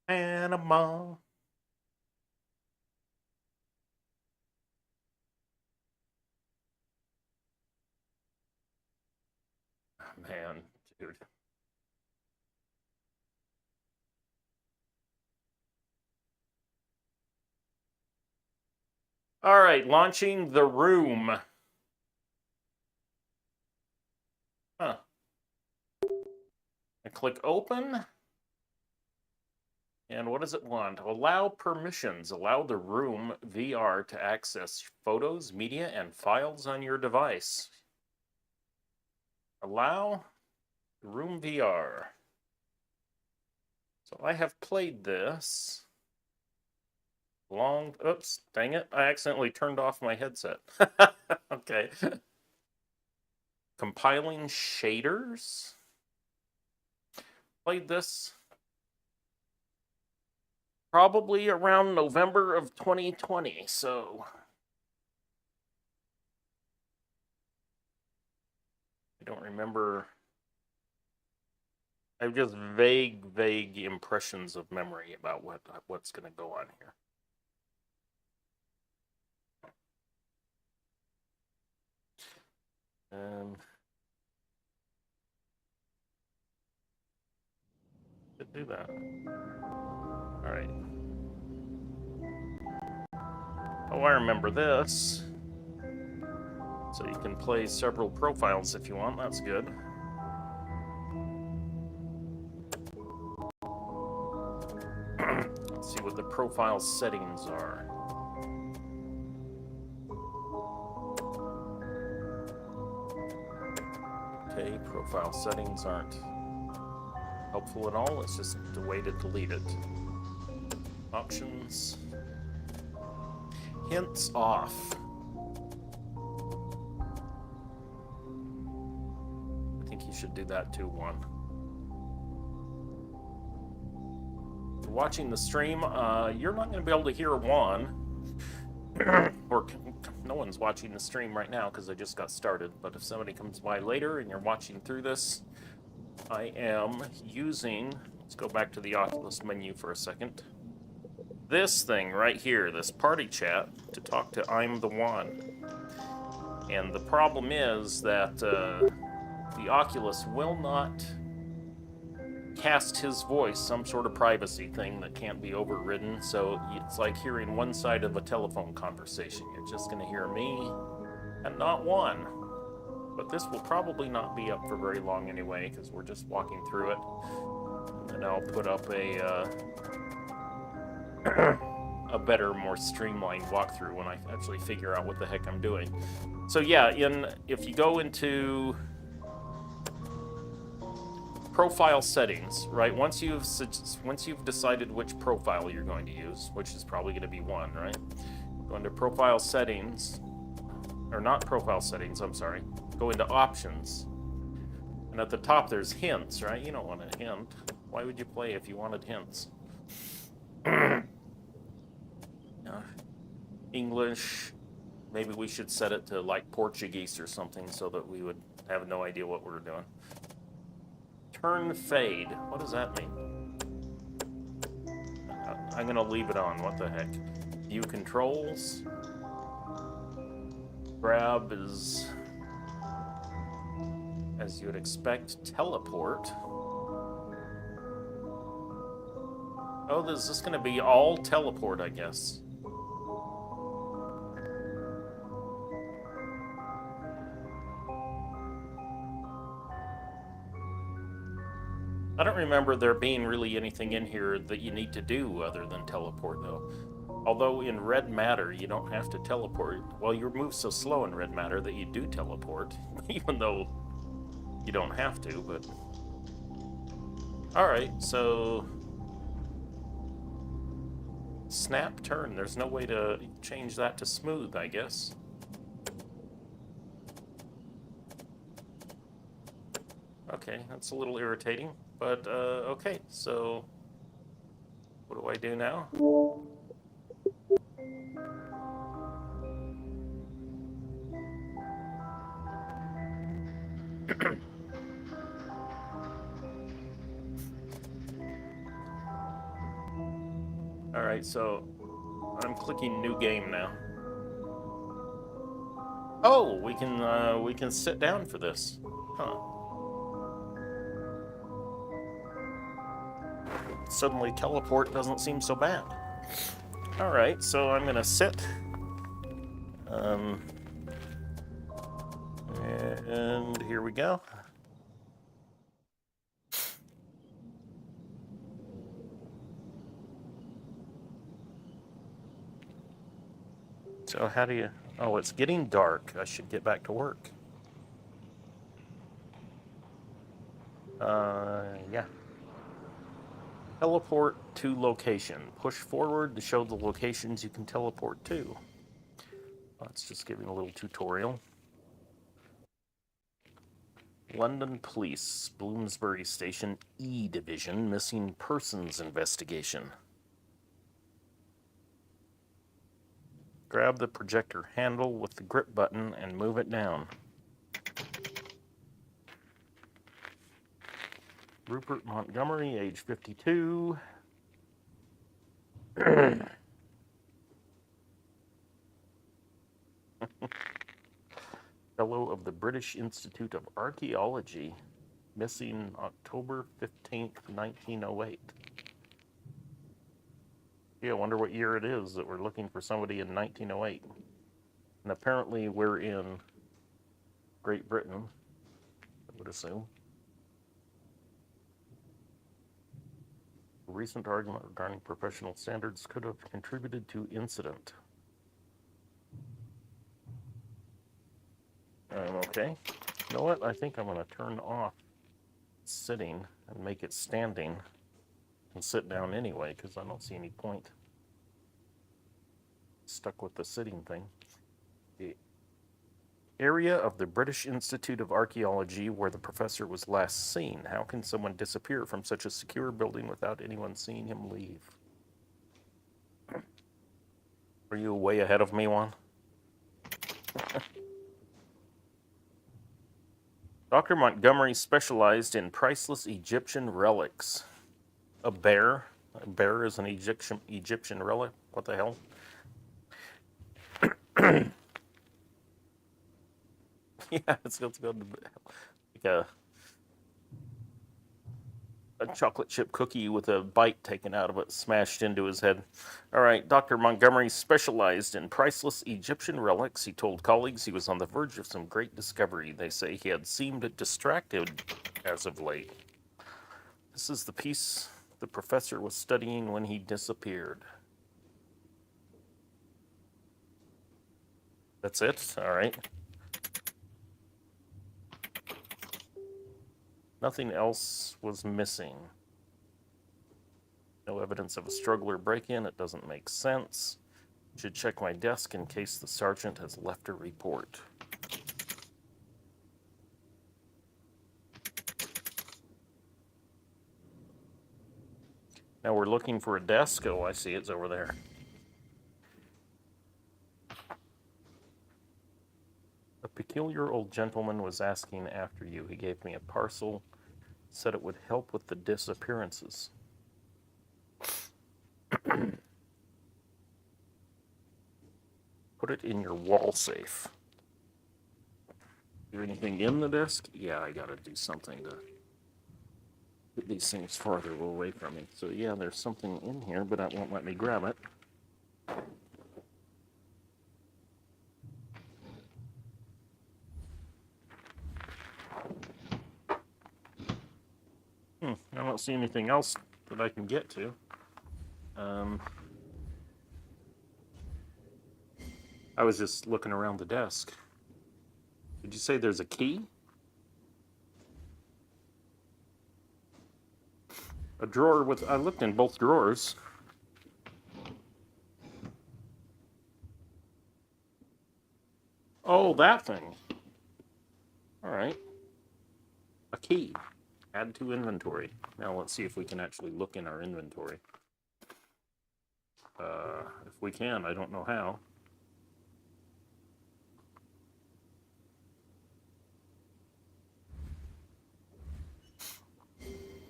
Panama. Man, dude. All right, launching The Room. Huh. I click open. And what does it want? Allow permissions. Allow the Room VR to access photos, media, and files on your device. Allow Room VR. So I have played this. Oops, dang it. I accidentally turned off my headset. Okay. Compiling shaders. Played this probably around November of 2020, so I don't remember. I have just vague impressions of memory about what's going to go on here. To do that. All right. Oh, I remember this. So you can play several profiles if you want. That's good. Let's see what the profile settings are. Okay, profile settings aren't helpful at all. It's just a way to delete it. Options. Hints off. I think you should do that too, Juan. If you're watching the stream, you're not going to be able to hear Juan. Or no one's watching the stream right now because I just got started. But if somebody comes by later and you're watching through this, I am using, let's go back to the Oculus menu for a second, this thing right here, this party chat, to talk to ImtheJuan. And the problem is that the Oculus will not cast his voice, some sort of privacy thing that can't be overridden. So it's like hearing one side of a telephone conversation. You're just going to hear me and not Juan. But this will probably not be up for very long anyway, because we're just walking through it. And then I'll put up a better, more streamlined walkthrough when I actually figure out what the heck I'm doing. So yeah, if you go into profile settings, right? Once you've decided which profile you're going to use, which is probably going to be one, right? Go into profile settings, or not profile settings, I'm sorry. Go into options. And at the top there's hints, right? You don't want a hint. Why would you play if you wanted hints? English. Maybe we should set it to like Portuguese or something so that we would have no idea what we're doing. Turn fade. What does that mean? I'm going to leave it on. What the heck? View controls. Grab is, as you would expect, teleport. Oh, is this going to be all teleport, I guess? I don't remember there being really anything in here that you need to do other than teleport, though. Although in red matter, you don't have to teleport. Well, you move so slow in red matter that you do teleport, even though you don't have to, but... Alright, so... Snap turn. There's no way to change that to smooth, I guess. Okay, that's a little irritating, but okay, so what do I do now? Alright, so I'm clicking new game now. Oh, we can sit down for this. Huh. Suddenly teleport doesn't seem so bad. Alright, so I'm gonna sit. And here we go. So how do you... Oh, it's getting dark. I should get back to work. Yeah. Teleport to location. Push forward to show the locations you can teleport to. Let's just give you a little tutorial. London Police, Bloomsbury Station E Division, Missing Persons Investigation. Grab the projector handle with the grip button and move it down. Rupert Montgomery, age 52. Fellow of the British Institute of Archaeology, missing October 15th, 1908. Yeah, I wonder what year it is that we're looking for somebody in 1908. And apparently we're in Great Britain, I would assume. A recent argument regarding professional standards could have contributed to incident. Okay. You know what? I think I'm going to turn off sitting and make it standing and sit down anyway, because I don't see any point stuck with the sitting thing. The area of the British Institute of Archaeology where the professor was last seen. How can someone disappear from such a secure building without anyone seeing him leave? Are you way ahead of me, Juan? Dr. Montgomery specialized in priceless Egyptian relics. A bear? A bear is an Egyptian relic? What the hell? Yeah, it's going to go like a chocolate chip cookie with a bite taken out of it, smashed into his head. All right, Dr. Montgomery specialized in priceless Egyptian relics. He told colleagues he was on the verge of some great discovery. They say he had seemed distracted as of late. This is the piece the professor was studying when he disappeared. That's it? All right. Nothing else was missing. No evidence of a struggle or break-in. It doesn't make sense. Should check my desk in case the sergeant has left a report. Now we're looking for a desk. Oh, I see, it's over there. A peculiar old gentleman was asking after you. He gave me a parcel, said it would help with the disappearances. Put it in your wall safe. Is there anything in the desk? Yeah, I gotta do something to get these things farther away from me. So yeah, there's something in here, but it won't let me grab it. I don't see anything else that I can get to. I was just looking around the desk. Did you say there's a key? A drawer with... I looked in both drawers. Oh, that thing. All right. A key. Add to inventory. Now let's see if we can actually look in our inventory. If we can, I don't know how.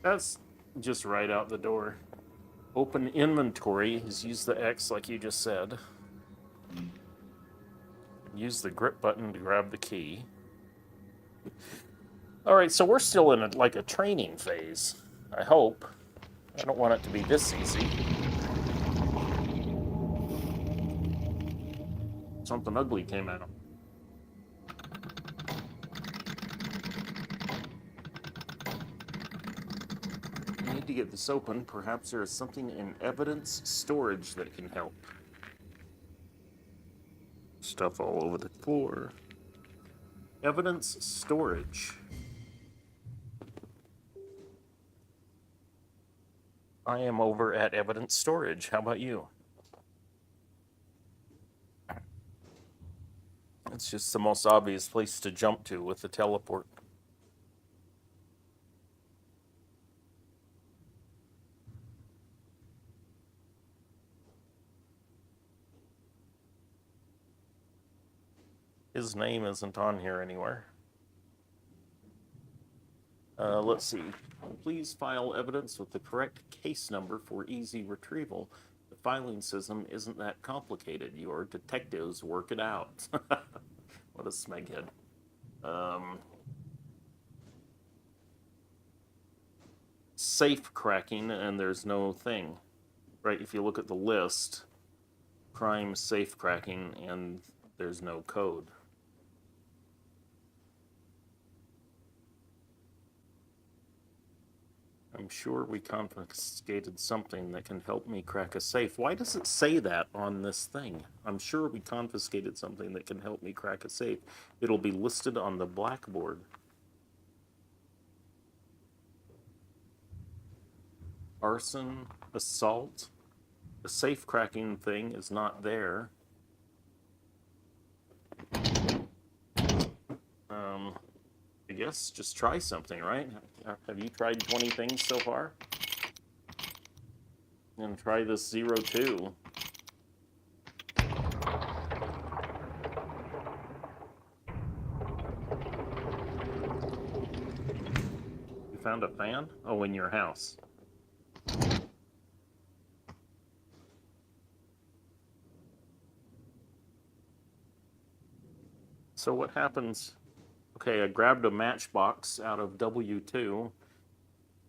That's just right out the door. Open inventory is use the X like you just said. Use the grip button to grab the key. All right, so we're still in like a training phase. I hope. I don't want it to be this easy. Something ugly came out. I need to get this open. Perhaps there is something in evidence storage that can help. Stuff all over the floor. Evidence storage. I am over at evidence storage. How about you? It's just the most obvious place to jump to with the teleport. His name isn't on here anywhere. Let's see. Please file evidence with the correct case number for easy retrieval. The filing system isn't that complicated. Your detectives work it out. What a smeghead. Safe cracking, and there's no thing. Right, if you look at the list, crime safe cracking, and there's no code. I'm sure we confiscated something that can help me crack a safe. Why does it say that on this thing? I'm sure we confiscated something that can help me crack a safe. It'll be listed on the blackboard. Arson, assault. The safe cracking thing is not there. I guess just try something, right? Have you tried 20 things so far? And try this 02. You found a fan? Oh, in your house. So what happens? Okay, I grabbed a matchbox out of W2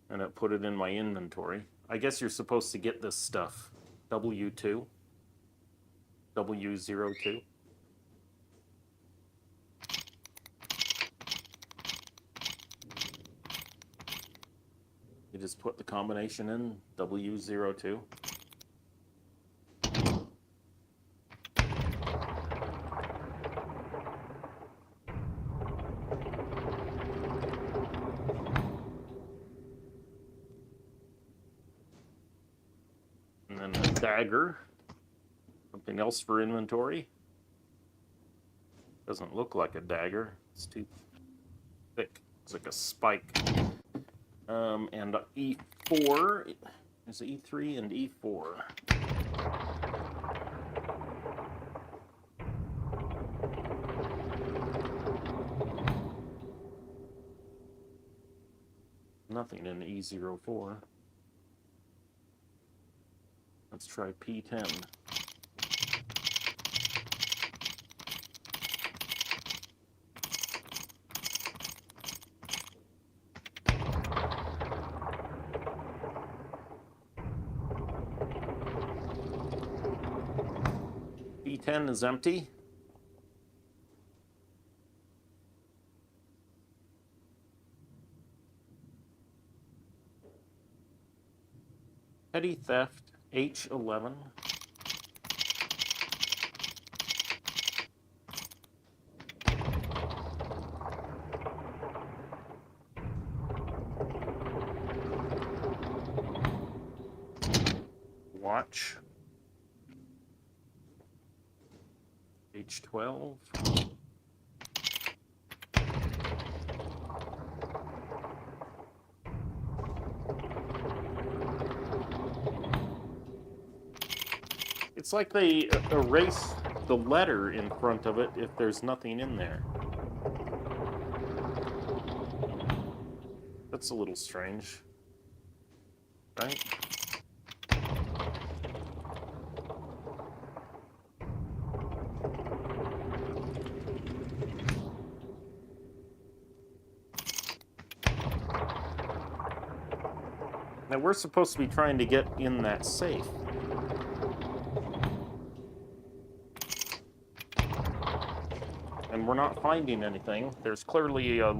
and I put it in my inventory. I guess you're supposed to get this stuff. W2. W02. You just put the combination in, W02. And then a dagger. Something else for inventory. Doesn't look like a dagger. It's too thick. It's like a spike. And E4. There's E3 and E4. Nothing in E04. Let's try P10. P10 is empty. Petty theft, H11. Watch. H12. It's like they erase the letter in front of it if there's nothing in there. That's a little strange, right? Now, we're supposed to be trying to get in that safe. And we're not finding anything. There's clearly a...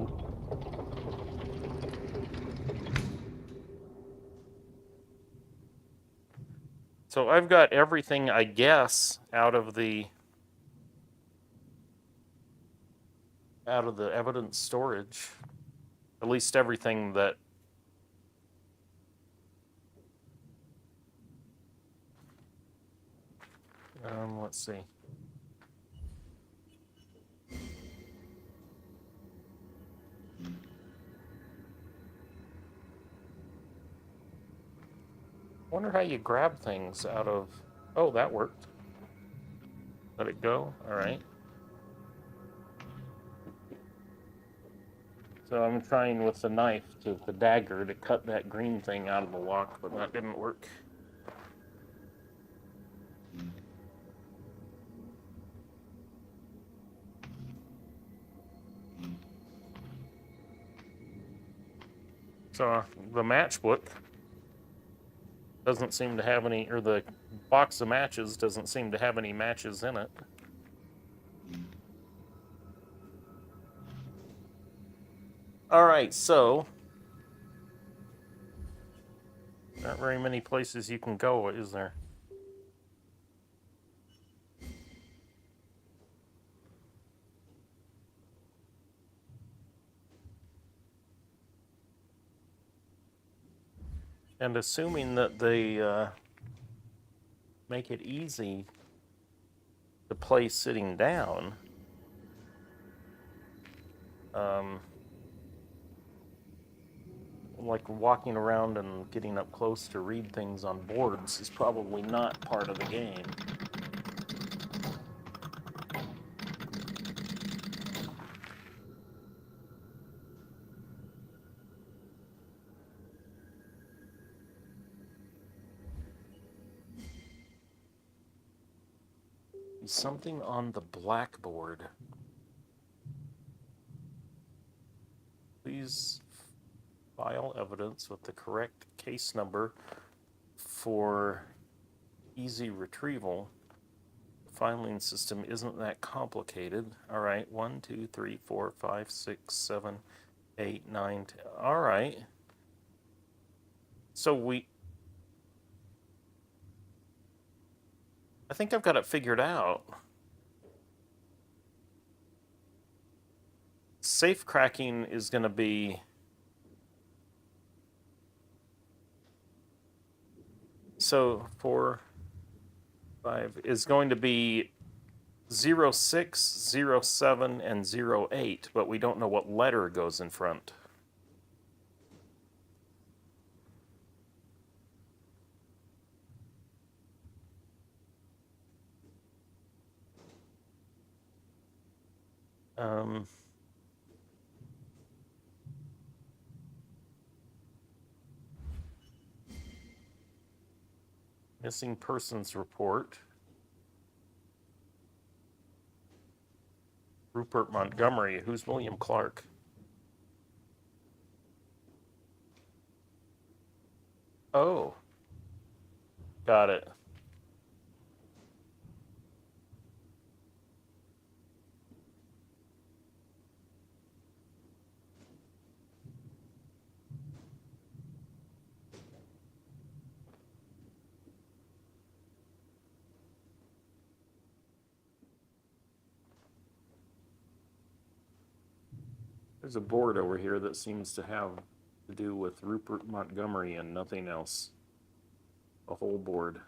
So I've got everything, I guess, out of the evidence storage. At least everything that... let's see. I wonder how you grab things out of... Oh, that worked. Let it go. All right. So I'm trying with the knife, the dagger, to cut that green thing out of the lock, but that didn't work. So the matchbook doesn't seem to have any, or the box of matches doesn't seem to have any matches in it. All right, so not very many places you can go, is there? And assuming that they make it easy to play sitting down, like walking around and getting up close to read things on boards is probably not part of the game. Something on the blackboard. Please file evidence with the correct case number for easy retrieval. The filing system isn't that complicated. All right, 1, 2, 3, 4, 5, 6, 7, 8, 9, 10. All right. So I think I've got it figured out. Safe cracking is going to be... So 4, 5 is going to be 06, 07, and 08, but we don't know what letter goes in front. Missing persons report. Rupert Montgomery. Who's William Clark? Oh. Got it. There's a board over here that seems to have to do with Rupert Montgomery and nothing else. A whole board.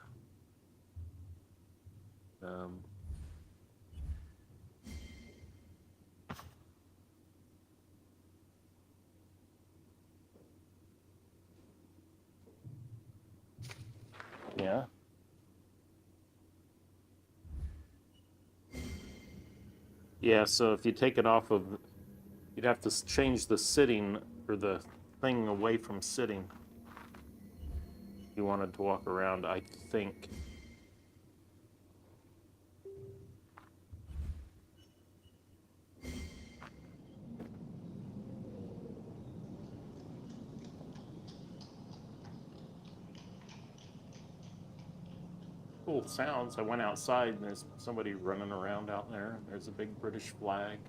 Yeah. Yeah, so if you take it off of, you'd have to change the sitting, or the thing away from sitting. If you wanted to walk around, I think. Cool sounds. I went outside and there's somebody running around out there. There's a big British flag.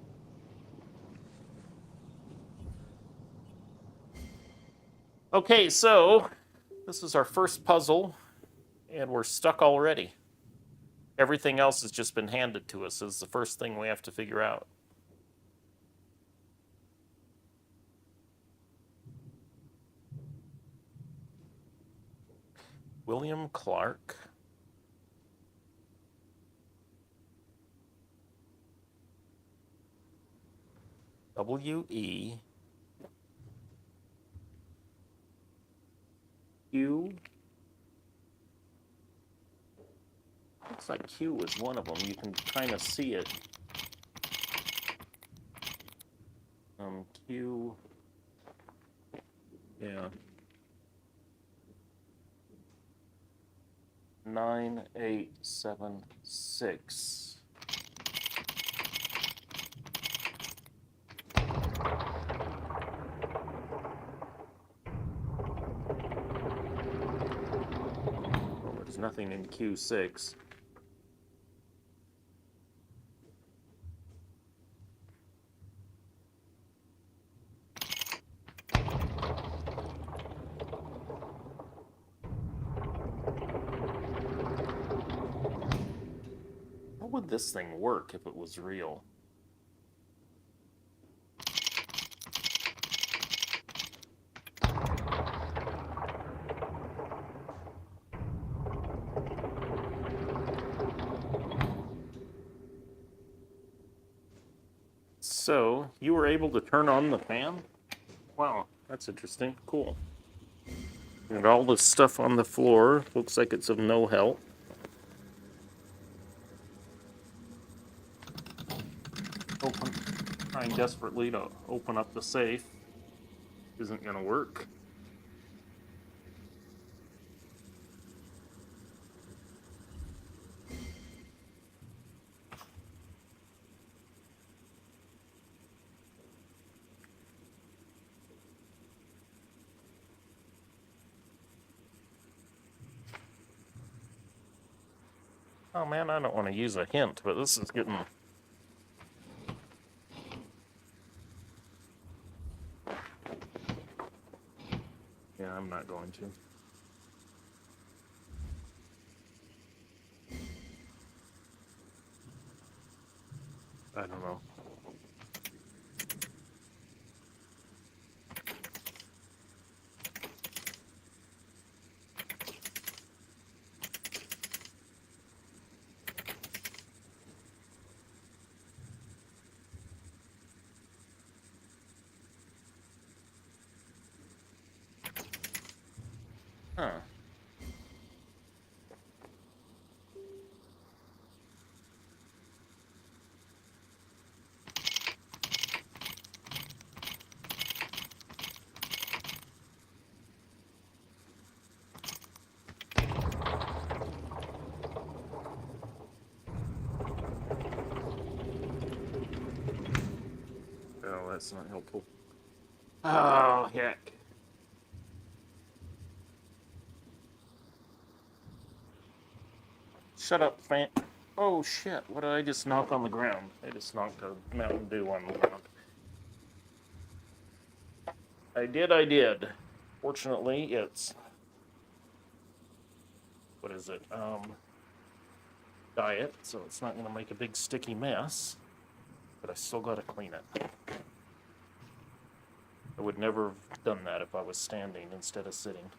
Okay, so this is our first puzzle, and we're stuck already. Everything else has just been handed to us as the first thing we have to figure out. William Clark. W-E. Q. Looks like Q is one of them. You can kind of see it. Q. Yeah. 9876. Well, there's nothing in Q6. How would this thing work if it was real? So, you were able to turn on the fan? Wow, that's interesting. Cool. And all this stuff on the floor looks like it's of no help. Trying desperately to open up the safe isn't going to work. Oh man, I don't want to use a hint, but this is getting... Yeah, I'm not going to. I don't know. Huh. Oh, that's not helpful. Oh, heck. Shut up, fan. Oh, shit. What did I just knock on the ground? I just knocked a Mountain Dew on the ground. I did. Fortunately, it's... What is it? Diet, so it's not going to make a big sticky mess. But I still got to clean it. I would never have done that if I was standing instead of sitting.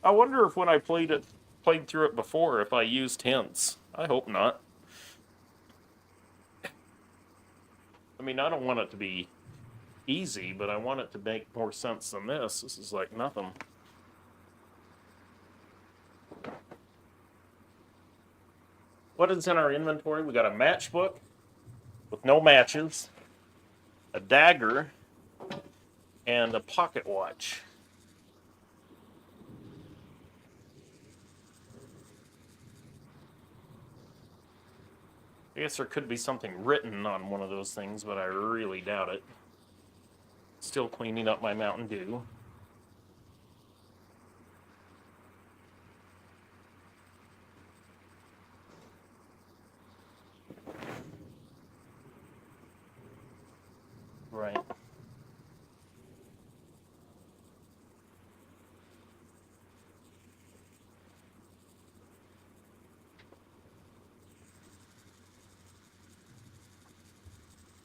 I wonder if when I played through it before, if I used hints. I hope not. I mean, I don't want it to be easy, but I want it to make more sense than this. This is like nothing. What is in our inventory? We got a matchbook with no matches, a dagger, and a pocket watch. I guess there could be something written on one of those things, but I really doubt it. Still cleaning up my Mountain Dew. Right.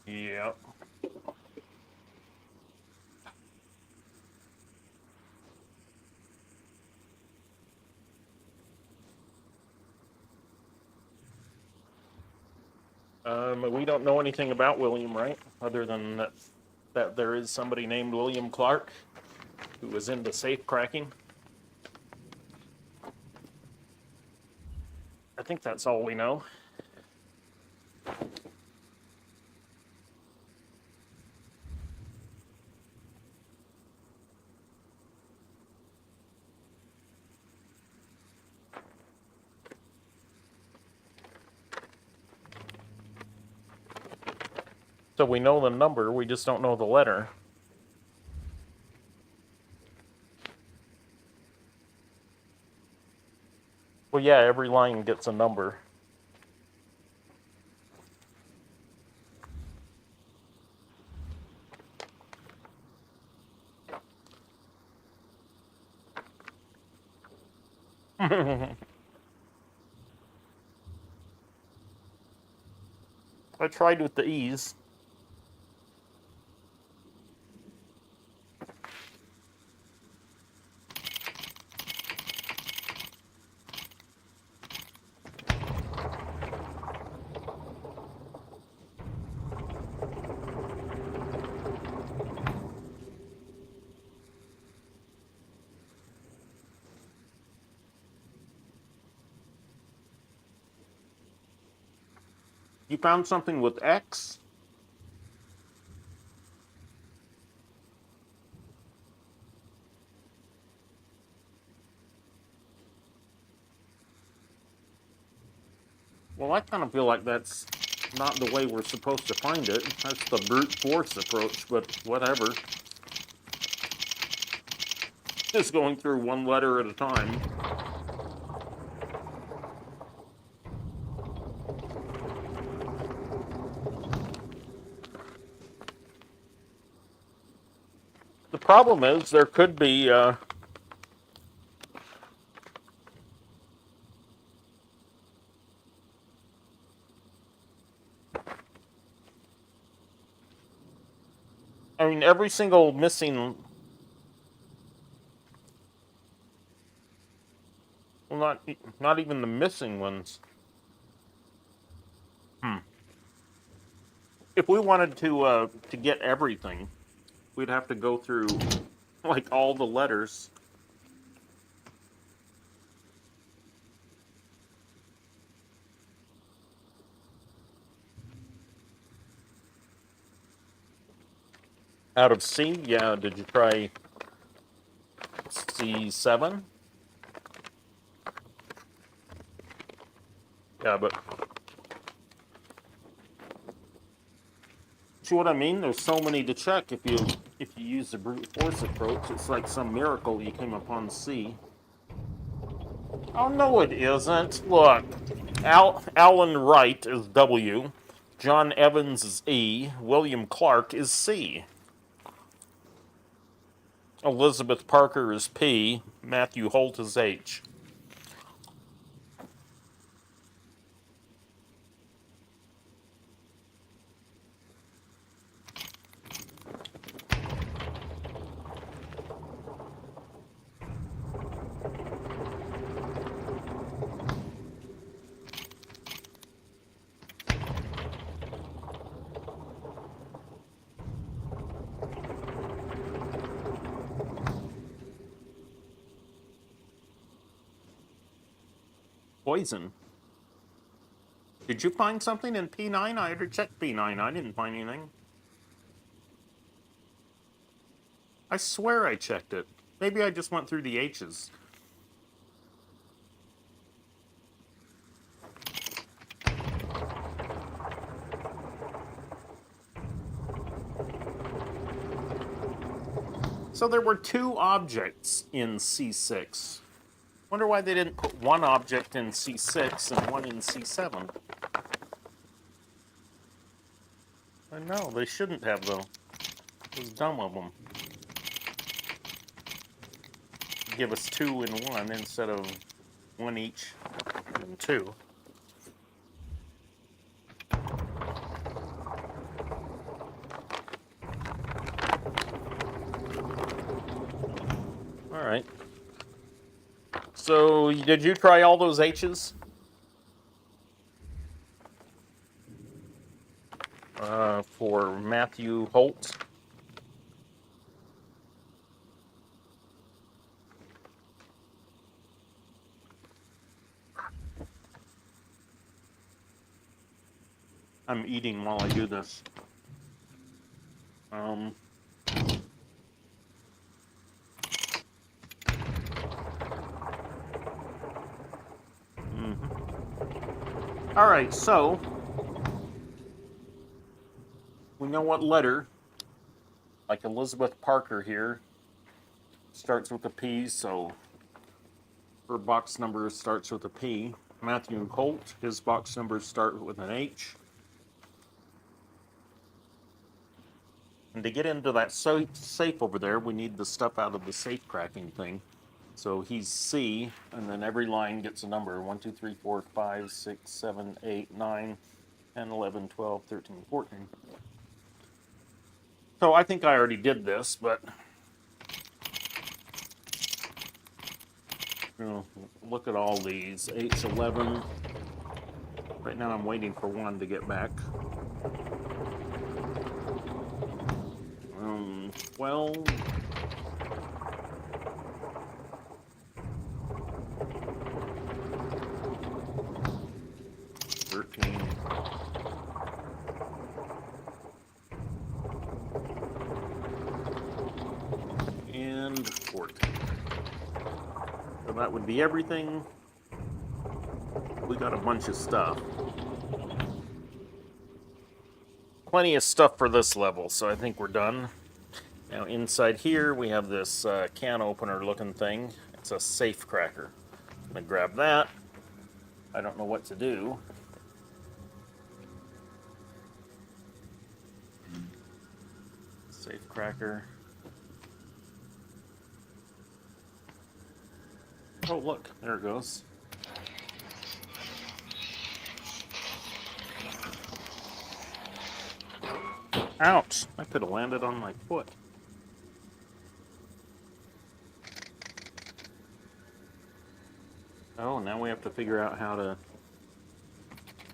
Yep. We don't know anything about William, right? Other than that there is somebody named William Clark who was into safe cracking. I think that's all we know. So we know the number, we just don't know the letter. Well, yeah, every line gets a number. I tried with the E's. You found something with X? Well, I kind of feel like that's not the way we're supposed to find it. That's the brute force approach, but whatever. Just going through one letter at a time. The problem is there could be I mean, every single missing, well, not even the missing ones. If we wanted to get everything, we'd have to go through like all the letters. Out of C, yeah. Did you try C7? Yeah, but see what I mean? There's so many to check. If you use the brute force approach, it's like some miracle you came upon C. Oh no, it isn't. Look, Alan Wright is W, John Evans is E, William Clark is C. Elizabeth Parker is P, Matthew Holt is H. Poison. Did you find something in P9? I already checked P9. I didn't find anything. I swear I checked it. Maybe I just went through the H's. So there were 2 objects in C6. Wonder why they didn't put 1 object in C6 and 1 in C7. I know, they shouldn't have, though. It was dumb of them. Give us 2 in 1 instead of 1 each in 2. Alright. So, did you try all those H's? For Matthew Holt? I'm eating while I do this. Alright, so we know what letter, like Elizabeth Parker here, starts with a P, so her box number starts with a P. Matthew Holt, his box numbers start with an H. And to get into that safe over there, we need the stuff out of the safe cracking thing. So he's C, and then every line gets a number. 1, 2, 3, 4, 5, 6, 7, 8, 9, 10, 11, 12, 13, 14. So I think I already did this, but you know, look at all these. H11. Right now I'm waiting for 1 to get back. 12. 13. And 14. So that would be everything. We got a bunch of stuff. Plenty of stuff for this level, so I think we're done. Now inside here we have this can opener looking thing. It's a safe cracker. I'm gonna grab that. I don't know what to do. Safe cracker. Oh look, there it goes. Ouch! I could have landed on my foot. Oh, now we have to figure out how to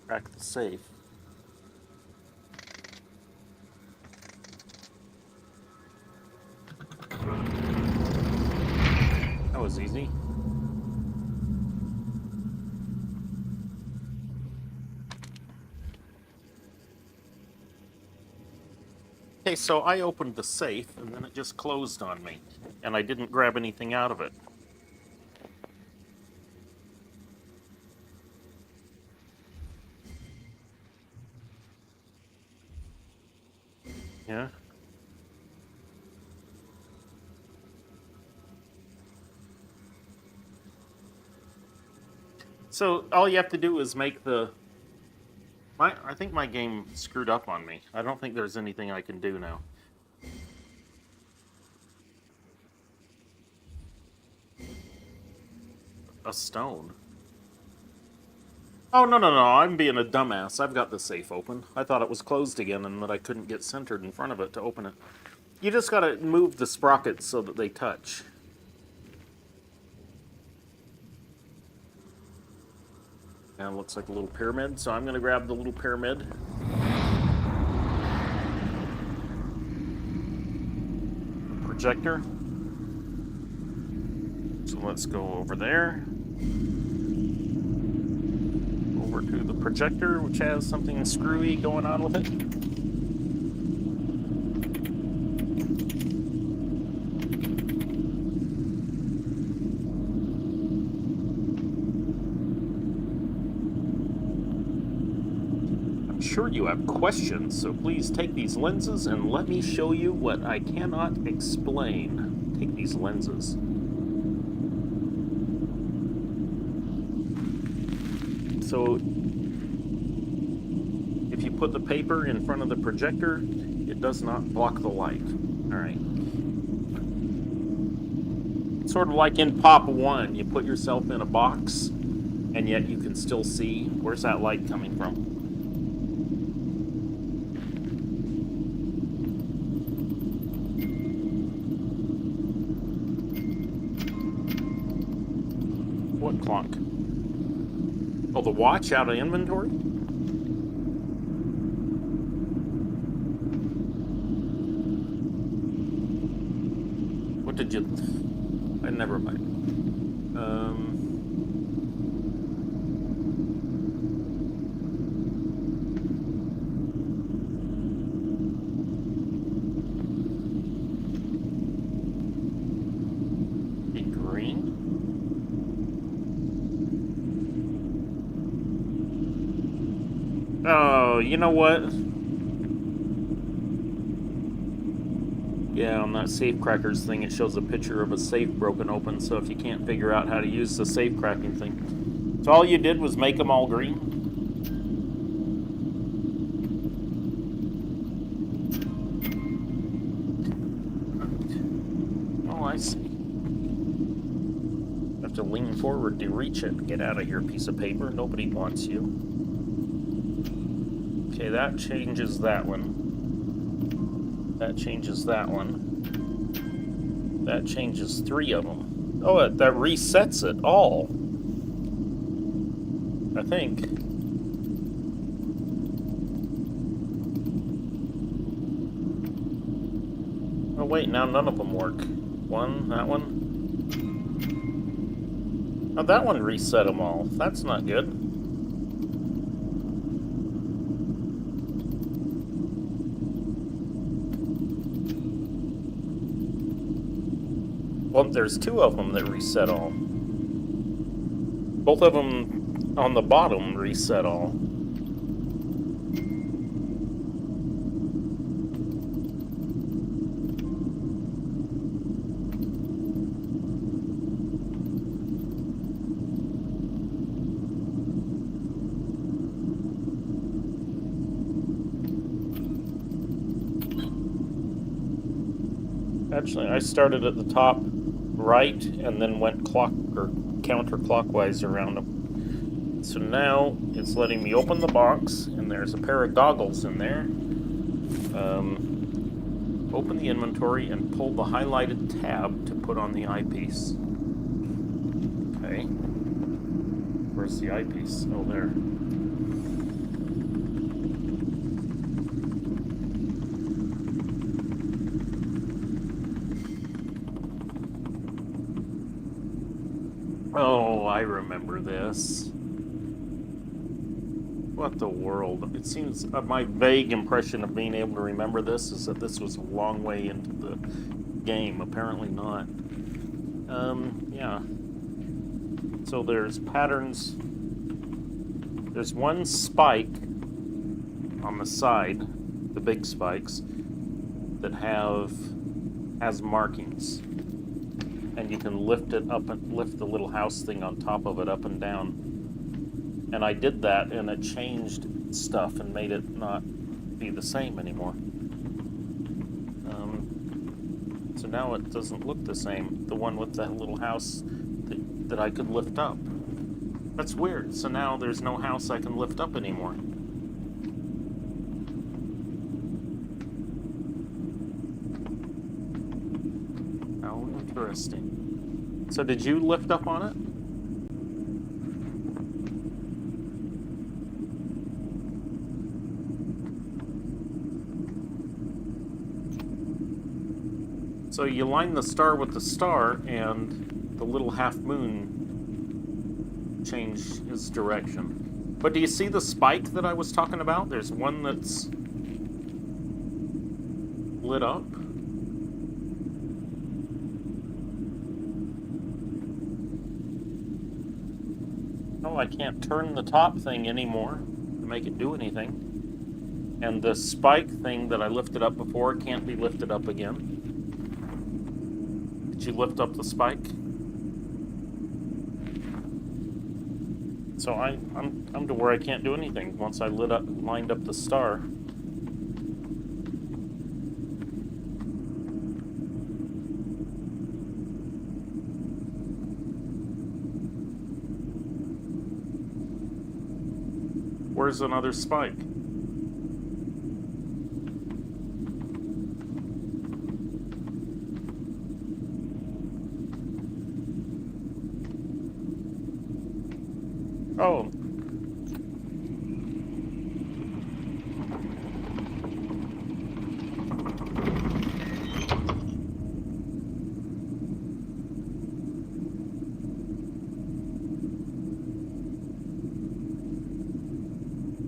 crack the safe. That was easy. Okay, so I opened the safe and then it just closed on me, and I didn't grab anything out of it. Yeah. So all you have to do is make the... I think my game screwed up on me. I don't think there's anything I can do now. A stone? Oh, no, I'm being a dumbass. I've got the safe open. I thought it was closed again and that I couldn't get centered in front of it to open it. You just gotta move the sprockets so that they touch. Now it looks like a little pyramid, so I'm gonna grab the little pyramid. Projector. So let's go over there. Over to the projector, which has something screwy going on with it. sure you have questions, so please take these lenses and let me show you what I cannot explain. Take these lenses. So, if you put the paper in front of the projector, it does not block the light. Alright. Sort of like in Pop 1, you put yourself in a box, and yet you can still see. Where's that light coming from? What clock? Oh, the watch out of inventory? What did you... never mind. Green? Oh, you know what? Yeah, on that safe crackers thing, it shows a picture of a safe broken open, so if you can't figure out how to use the safe cracking thing. So all you did was make them all green? Oh, I see. You have to lean forward to reach it. Get out of here, piece of paper. Nobody wants you. Okay, that changes that one. That changes that one. That changes 3 of them. Oh, that resets it all. I think. Oh, wait, now none of them work. One, that one. Oh, that one reset them all. That's not good. Well, there's 2 of them that reset all. Both of them on the bottom reset all. Actually, I started at the top right and then went counterclockwise around them. So now it's letting me open the box, and there's a pair of goggles in there. Open the inventory and pull the highlighted tab to put on the eyepiece. Okay. Where's the eyepiece? Oh, there. Oh, I remember this. What the world? It seems my vague impression of being able to remember this is that this was a long way into the game. Apparently not. Yeah. So there's patterns. There's one spike on the side, the big spikes, that has markings. And you can lift it up and lift the little house thing on top of it up and down. And I did that, and it changed stuff and made it not be the same anymore. So now it doesn't look the same. The one with that little house that I could lift up. That's weird. So now there's no house I can lift up anymore. Interesting. So did you lift up on it? So you line the star with the star, and the little half moon changed its direction. But do you see the spike that I was talking about? There's one that's lit up. I can't turn the top thing anymore to make it do anything. And the spike thing that I lifted up before can't be lifted up again. Did you lift up the spike? So I'm to where I can't do anything once I lined up the star. Where's another spike? Oh.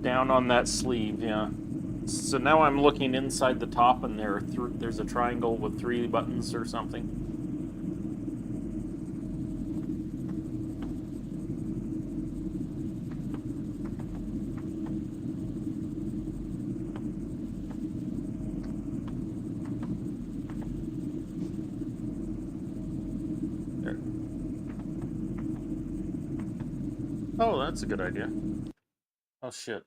Down on that sleeve, yeah. So now I'm looking inside the top, and there's a triangle with 3 buttons or something. There. Oh, that's a good idea. Oh shit.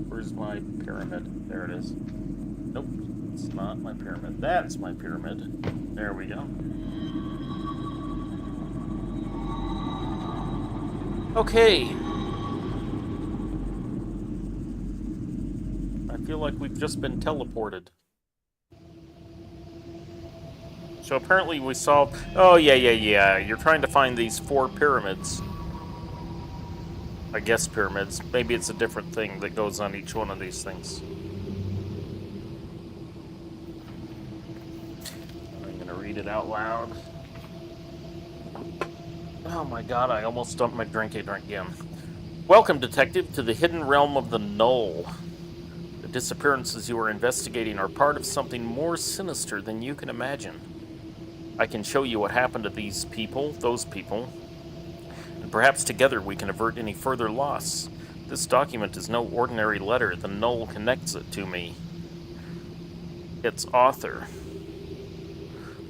Where's my pyramid? There it is. Nope, it's not my pyramid. That's my pyramid. There we go. Okay. I feel like we've just been teleported. So apparently we solved... Oh, yeah. You're trying to find these 4 pyramids. I guess pyramids. Maybe it's a different thing that goes on each one of these things. I'm gonna read it out loud. Oh my god, I almost dumped my drink again. Welcome, Detective, to the hidden realm of the Null. The disappearances you are investigating are part of something more sinister than you can imagine. I can show you what happened to those people, and perhaps together we can avert any further loss. This document is no ordinary letter. The Null connects it to me. Its author.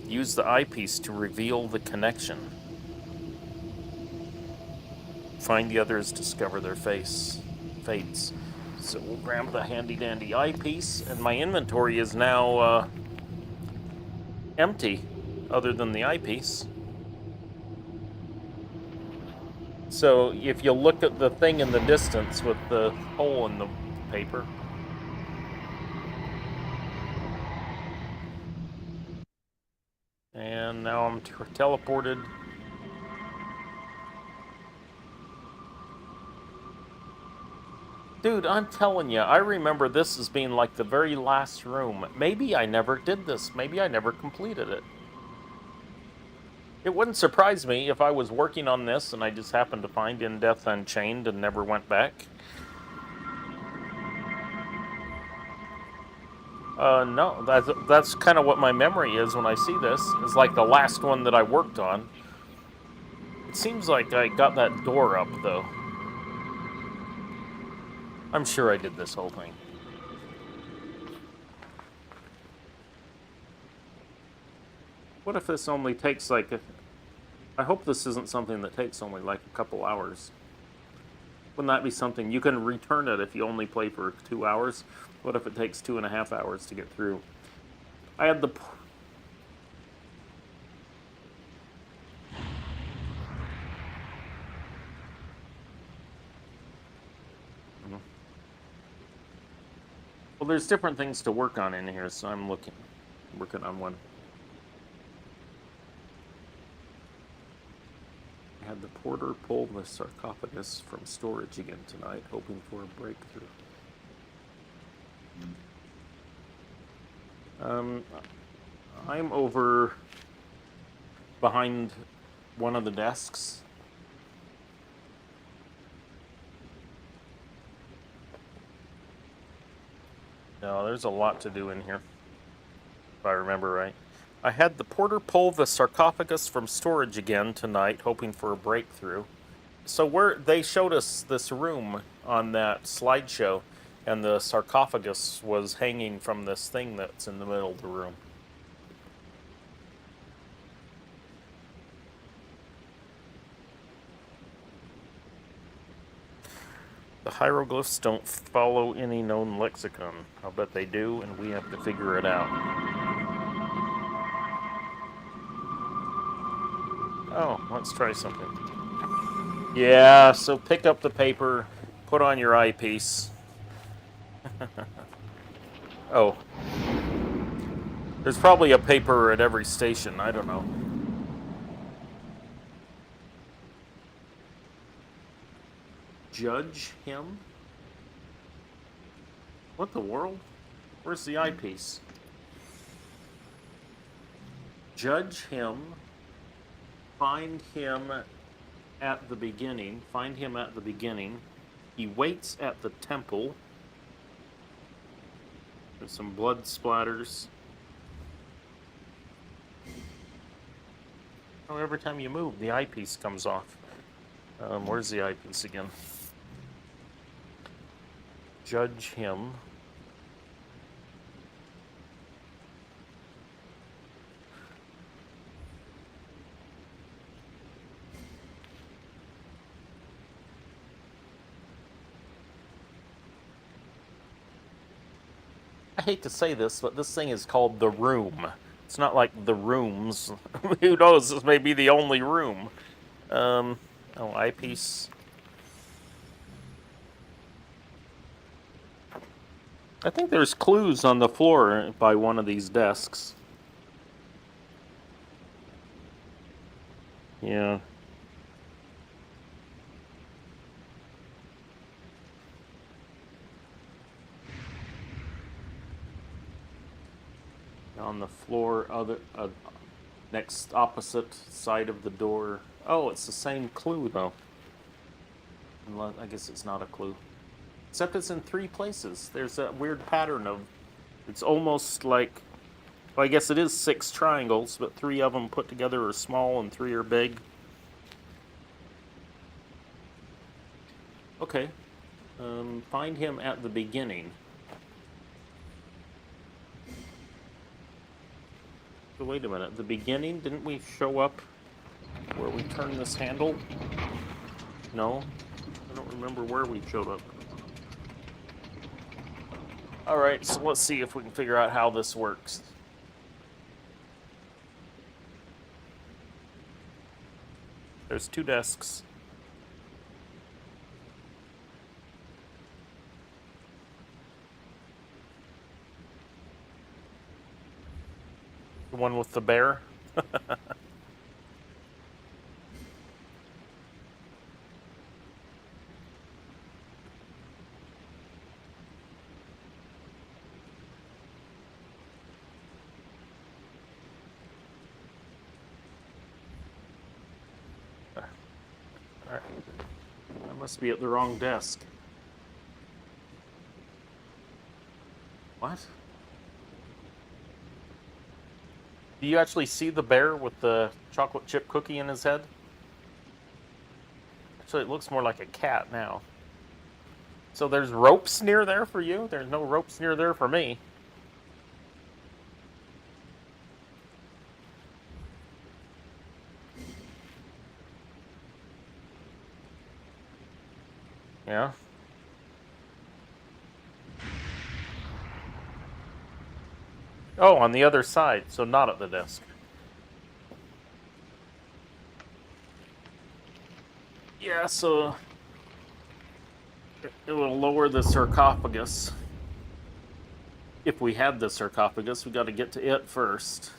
Use the eyepiece to reveal the connection. Find the others, discover their fates. So we'll grab the handy-dandy eyepiece, and my inventory is now empty, other than the eyepiece. So if you look at the thing in the distance with the hole in the paper... And now I'm teleported. Dude, I'm telling you, I remember this as being like the very last room. Maybe I never did this. Maybe I never completed it. It wouldn't surprise me if I was working on this and I just happened to find In Death Unchained and never went back. No, that's kind of what my memory is when I see this. It's like the last one that I worked on. It seems like I got that door up, though. I'm sure I did this whole thing. What if this only takes like I hope this isn't something that takes only like a couple hours. Wouldn't that be something? You can return it if you only play for 2 hours. What if it takes 2.5 hours to get through? I had the... Well, there's different things to work on in here, so I'm working on one. I had the porter pull the sarcophagus from storage again tonight, hoping for a breakthrough. I'm over behind one of the desks. No, there's a lot to do in here, if I remember right. I had the porter pull the sarcophagus from storage again tonight, hoping for a breakthrough. So they showed us this room on that slideshow, And the sarcophagus was hanging from this thing that's in the middle of the room. The hieroglyphs don't follow any known lexicon. I'll bet they do, and we have to figure it out. Oh, let's try something. Yeah, so pick up the paper, put on your eyepiece. Oh. There's probably a paper at every station, I don't know. Judge him? What the world? Where's the eyepiece? Judge him. Find him at the beginning. Find him at the beginning. He waits at the temple. There's some blood splatters. Oh, every time you move, the eyepiece comes off. Where's the eyepiece again? Judge him. I hate to say this, but this thing is called The Room. It's not like The Rooms. Who knows? This may be the only room. Oh, eyepiece. I think there's clues on the floor by one of these desks. Yeah. On the floor, next opposite side of the door. Oh, it's the same clue though. I guess it's not a clue. Except it's in 3 places. There's that weird pattern of... It's almost like... Well, I guess it is 6 triangles, but 3 of them put together are small and 3 are big. Okay. Find him at the beginning. So wait a minute. The beginning, didn't we show up where we turn this handle? No? I don't remember where we showed up. Alright, so let's see if we can figure out how this works. There's 2 desks. The one with the bear? Alright. I must be at the wrong desk. What? Do you actually see the bear with the chocolate chip cookie in his head? Actually, it looks more like a cat now. So there's ropes near there for you? There's no ropes near there for me. Yeah. Oh, on the other side, so not at the desk. Yeah, so it will lower the sarcophagus. If we had the sarcophagus, we got to get to it first.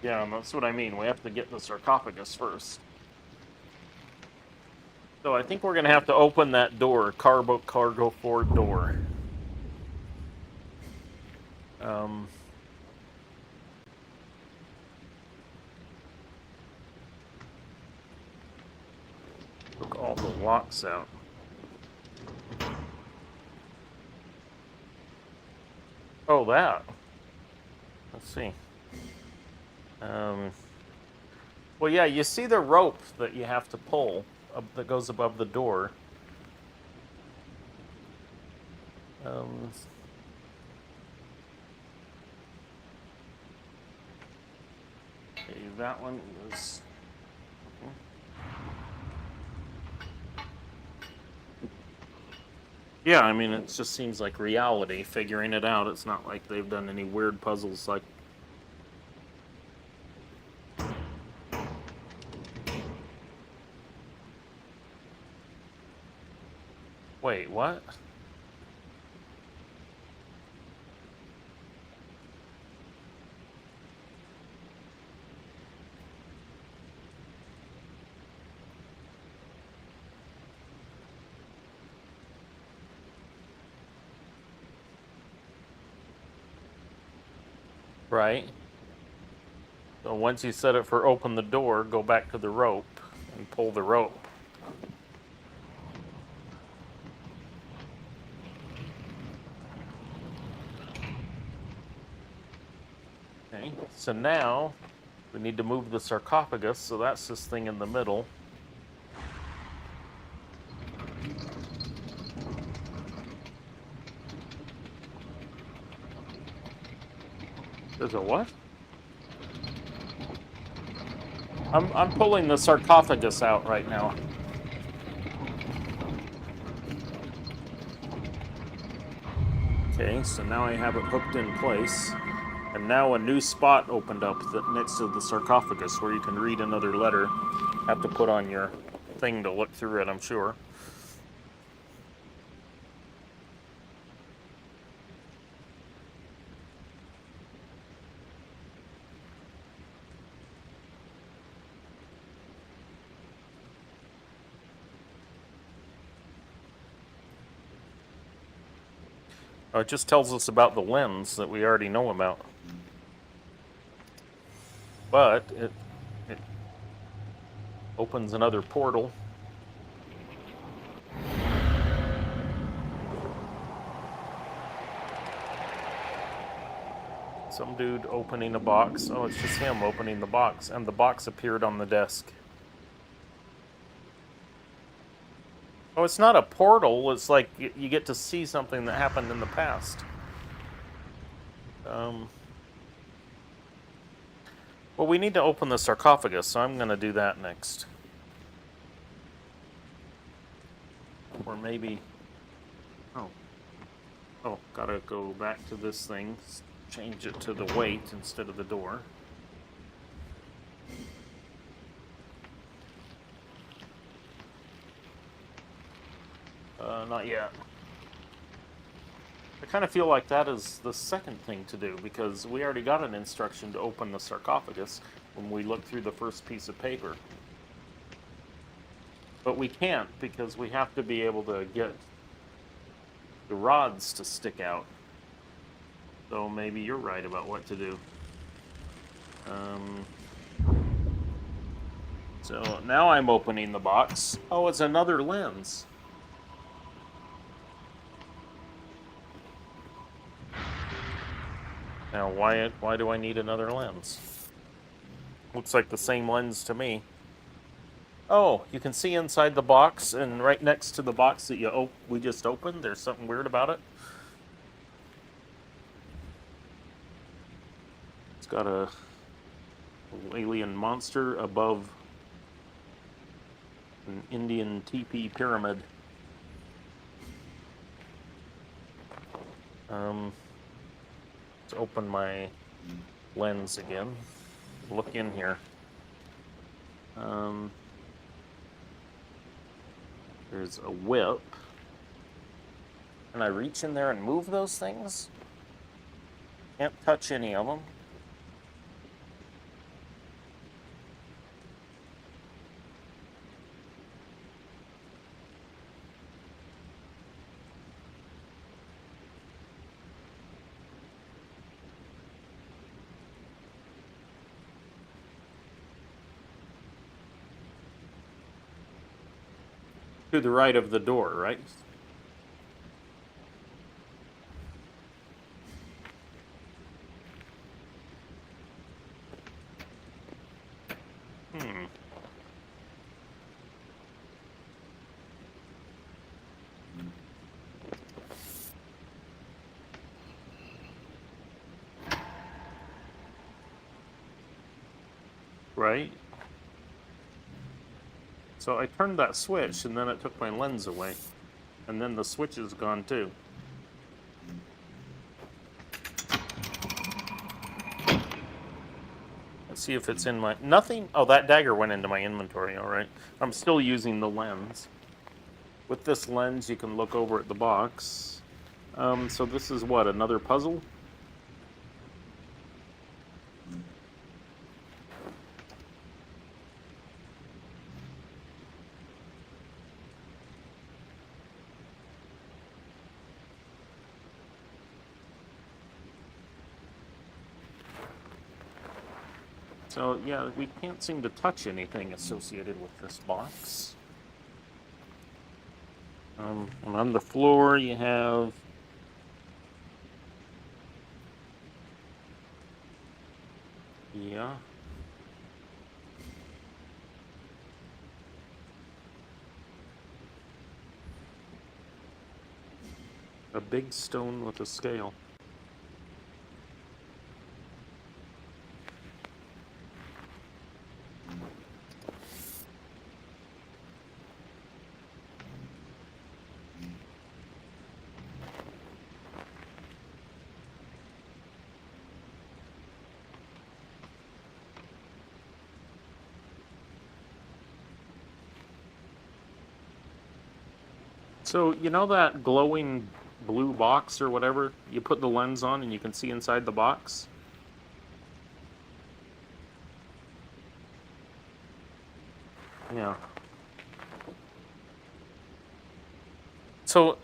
Yeah, that's what I mean. We have to get the sarcophagus first. So I think we're going to have to open that door, cargo forward door. Took all the locks out. Oh, that. Let's see. Well, yeah, you see the rope that you have to pull up, that goes above the door. Um, okay, that one is. Yeah, I mean, it just seems like reality figuring it out. It's not like they've done any weird puzzles like. Wait, what? Right. So once you set it for open the door, go back to the rope and pull the rope. Okay, so now we need to move the sarcophagus, so that's this thing in the middle. There's a what? I'm pulling the sarcophagus out right now. Okay, so now I have it hooked in place. And now a new spot opened up next to the sarcophagus where you can read another letter. Have to put on your thing to look through it, I'm sure. It just tells us about the lens that we already know about. But it opens another portal. Some dude opening a box. Oh, it's just him opening the box. And the box appeared on the desk. Oh, it's not a portal. It's like you get to see something that happened in the past. Well, we need to open the sarcophagus, so I'm going to do that next. Or maybe... Oh, gotta go back to this thing. Change it to the weight instead of the door. Not yet. I kind of feel like that is the second thing to do, because we already got an instruction to open the sarcophagus when we looked through the first piece of paper. But we can't, because we have to be able to get the rods to stick out. So maybe you're right about what to do. So now I'm opening the box. Oh, it's another lens. Now, why do I need another lens? Looks like the same lens to me. Oh, you can see inside the box, and right next to the box that we just opened, there's something weird about it. It's got a alien monster above an Indian teepee pyramid. Let's open my lens again. Look in here. There's a whip. Can I reach in there and move those things? Can't touch any of them. To the right of the door, right? right? So I turned that switch, and then it took my lens away. And then the switch is gone, too. Let's see if it's in my... Nothing... Oh, that dagger went into my inventory, all right. I'm still using the lens. With this lens, you can look over at the box. So this is what, another puzzle? So, yeah, we can't seem to touch anything associated with this box. And on the floor, you have... Yeah. A big stone with a scale. So, you know that glowing blue box or whatever? You put the lens on and you can see inside the box? Yeah. So,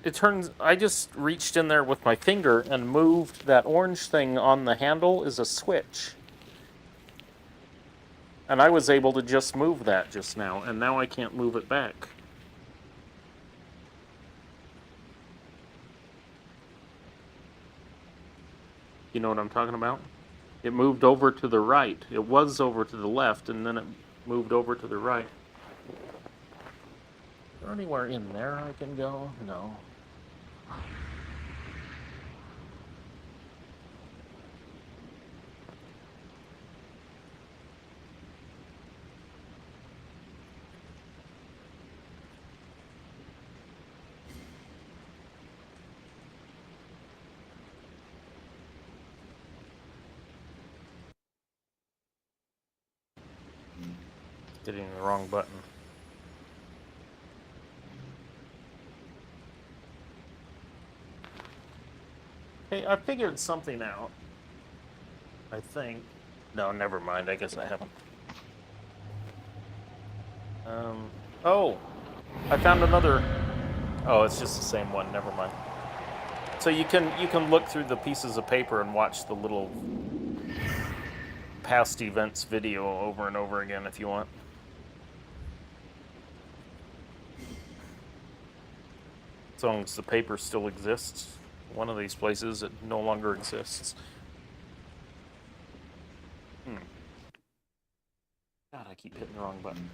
it turns... I just reached in there with my finger and moved that orange thing on the handle is a switch. And I was able to just move that just now, and now I can't move it back. You know what I'm talking about? It moved over to the right. It was over to the left, and then it moved over to the right. Is there anywhere in there I can go? No. Hitting the wrong button. Hey, I figured something out. I think. No, never mind. I guess I haven't. Oh! I found another... Oh, it's just the same one. Never mind. So you can look through the pieces of paper and watch the little past events video over and over again if you want. As long as the paper still exists. One of these places, it no longer exists. God, I keep hitting the wrong button.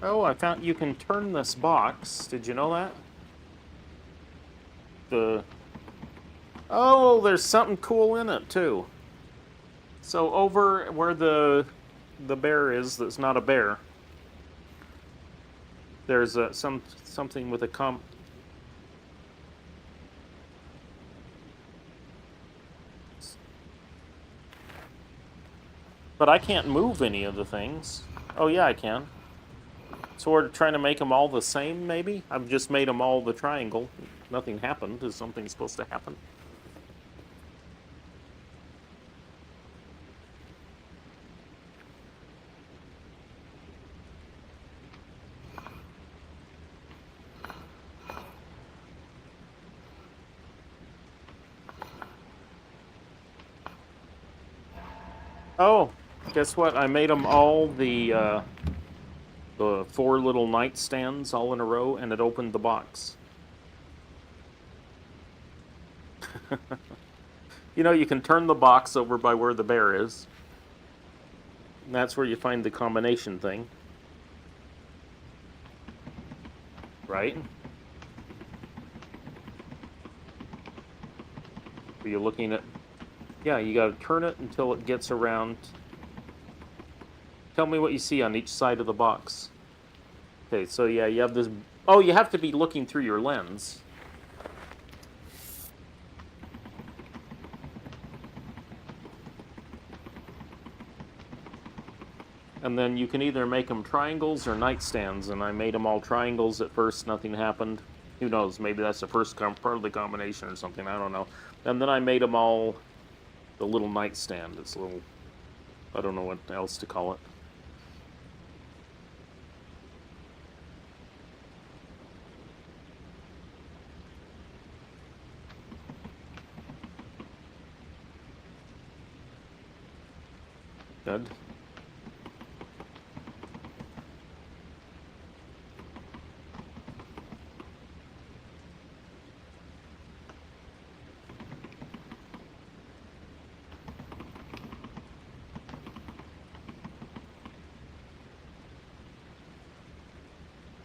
Oh, I found you can turn this box. Did you know that? Oh, there's something cool in it too. So over where the bear is, that's not a bear. There's something with a But I can't move any of the things. Oh yeah, I can. So we're trying to make them all the same, maybe? I've just made them all the triangle. Nothing happened. Is something supposed to happen? Oh, guess what? I made them all the 4 little nightstands all in a row, and it opened the box. You know, you can turn the box over by where the bear is. And that's where you find the combination thing. Right? Are you looking at... Yeah, you gotta turn it until it gets around. Tell me what you see on each side of the box. Okay, so yeah, you have this... Oh, you have to be looking through your lens. And then you can either make them triangles or nightstands, and I made them all triangles at first, nothing happened. Who knows, maybe that's the first part of the combination or something, I don't know. And then I made them all the little nightstand. It's a little... I don't know what else to call it. Good.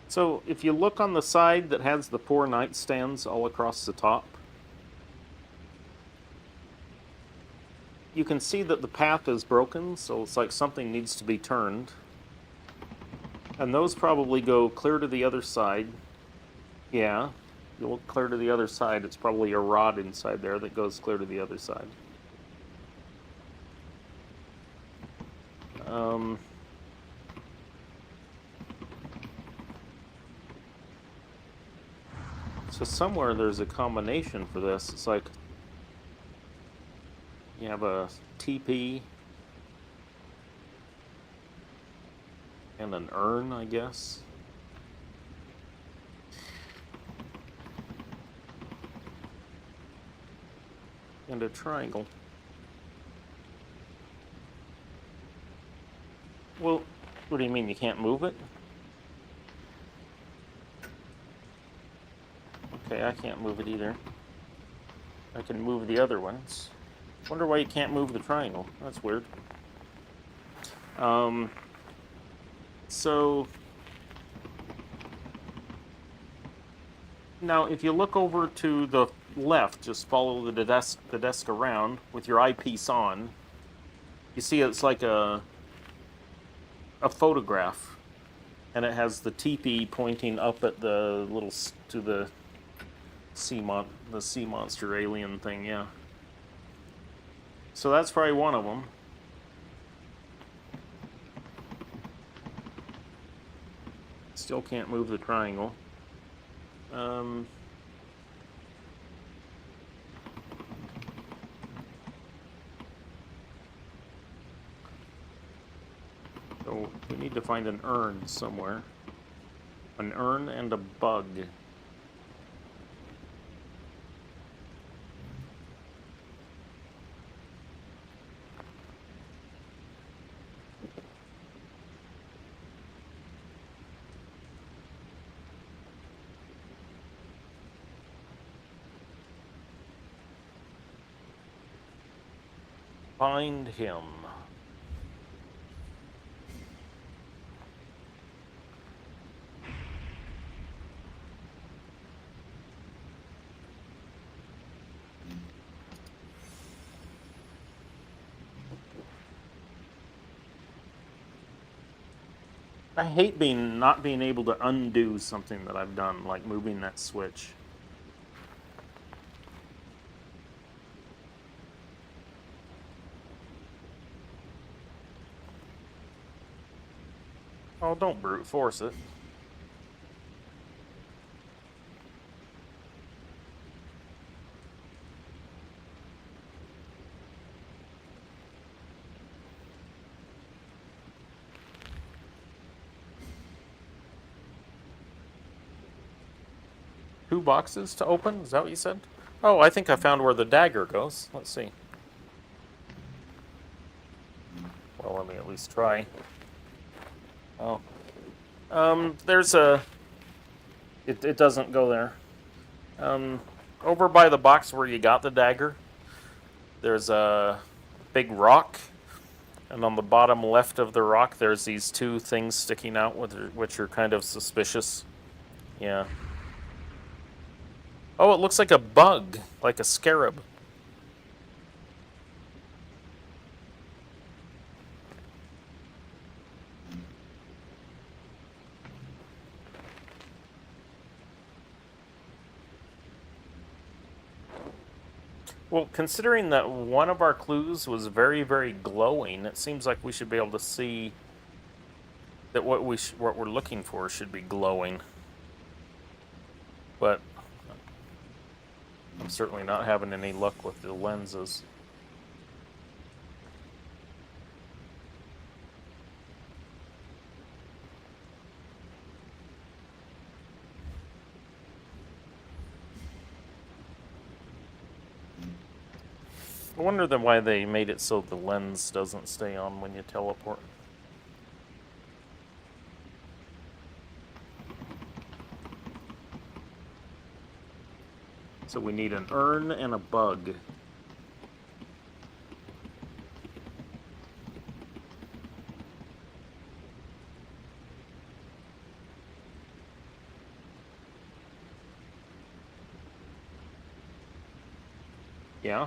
So if you look on the side that has the 4 nightstands all across the top, you can see that the path is broken, so it's like something needs to be turned. And those probably go clear to the other side. Yeah, you look clear to the other side, it's probably a rod inside there that goes clear to the other side. So somewhere there's a combination for this. It's like you have a TP and an urn, I guess. And a triangle. Well, what do you mean you can't move it? Okay, I can't move it either. I can move the other ones. Wonder why you can't move the triangle. That's weird. So now if you look over to the left, just follow the desk around with your eyepiece on, you see it's like a photograph, and it has the teepee pointing up at the little to the sea monster alien thing. Yeah. So that's probably one of them. Still can't move the triangle. So we need to find an urn somewhere. An urn and a bug. Find him. I hate not being able to undo something that I've done, like moving that switch. Oh, don't brute force it. Two boxes to open? Is that what you said? Oh, I think I found where the dagger goes. Let's see. Well, let me at least try. Oh. There's a... It doesn't go there. Over by the box where you got the dagger, there's a big rock, and on the bottom left of the rock, there's these two things sticking out, which are kind of suspicious. Yeah. Oh, it looks like a bug, like a scarab. Well, considering that one of our clues was very, very glowing, it seems like we should be able to see that what we're looking for should be glowing. But I'm certainly not having any luck with the lenses. I wonder then why they made it so the lens doesn't stay on when you teleport. So we need an urn and a bug. Yeah.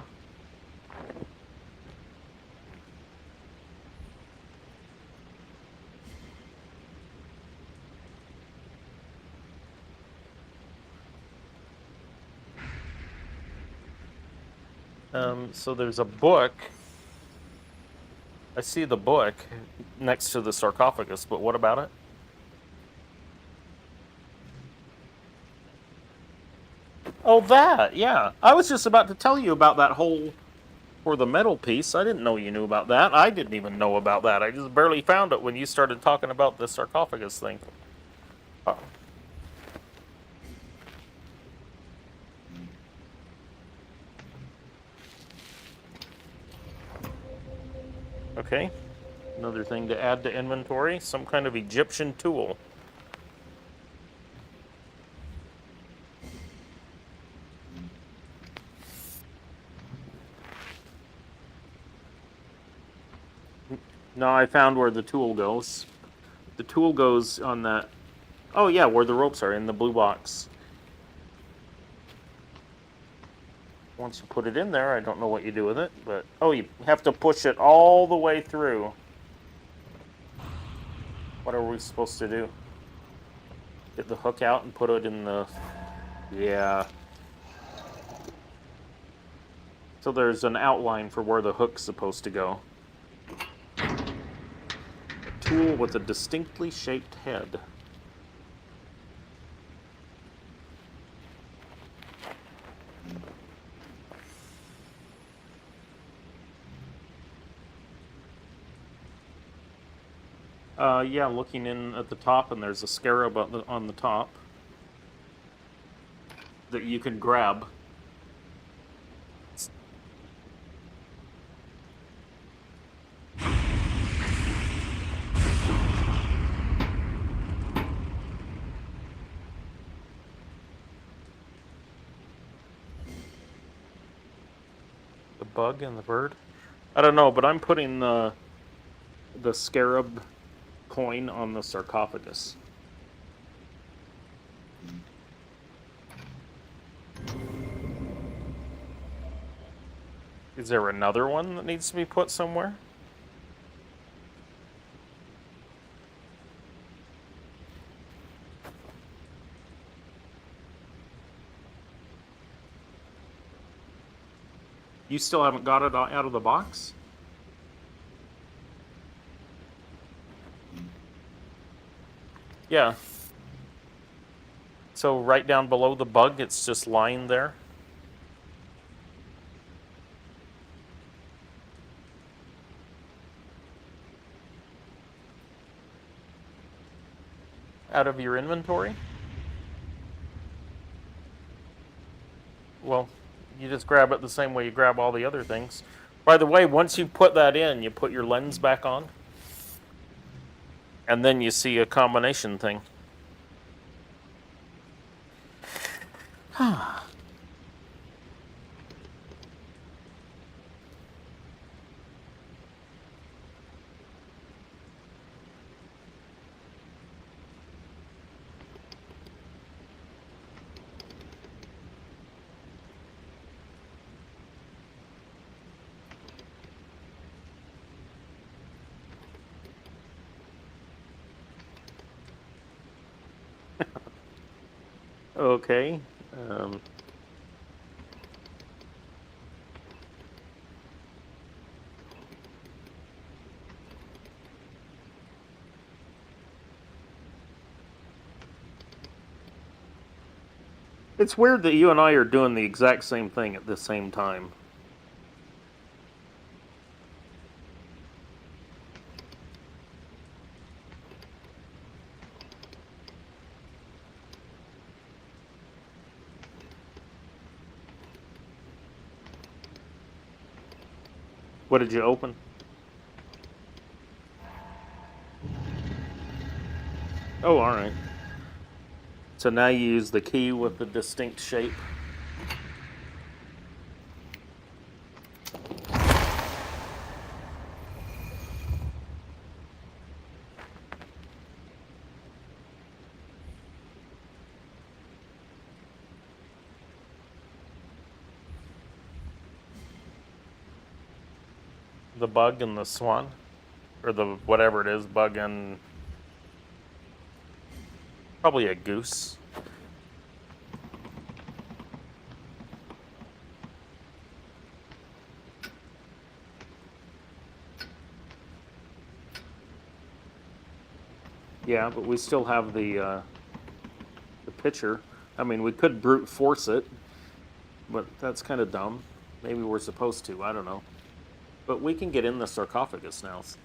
So there's a book. I see the book next to the sarcophagus, but what about it? Oh, that, yeah. I was just about to tell you about that hole for the metal piece. I didn't know you knew about that. I didn't even know about that. I just barely found it when you started talking about the sarcophagus thing. Oh. Okay. Another thing to add to inventory, some kind of Egyptian tool. No, I found where the tool goes. The tool goes on that. Oh, yeah, where the ropes are, in the blue box. Once you put it in there, I don't know what you do with it, but... Oh, you have to push it all the way through. What are we supposed to do? Get the hook out and put it in the... Yeah. So there's an outline for where the hook's supposed to go. A tool with a distinctly shaped head. Yeah, looking in at the top, and there's a scarab on the top that you can grab. The bug and the bird? I don't know, but I'm putting the scarab coin on the sarcophagus. Is there another one that needs to be put somewhere? You still haven't got it out of the box? Yeah. So right down below the bug, it's just lying there? Out of your inventory? Well, you just grab it the same way you grab all the other things. By the way, once you put that in, you put your lens back on. And then you see a combination thing. Okay. It's weird that you and I are doing the exact same thing at the same time. What did you open? Oh, alright. So now you use the key with the distinct shape. The bug and the swan? Or the whatever it is, bug and... probably a goose. Yeah, but we still have the pitcher. I mean, we could brute force it, but that's kind of dumb. Maybe we're supposed to, I don't know. But we can get in the sarcophagus now. So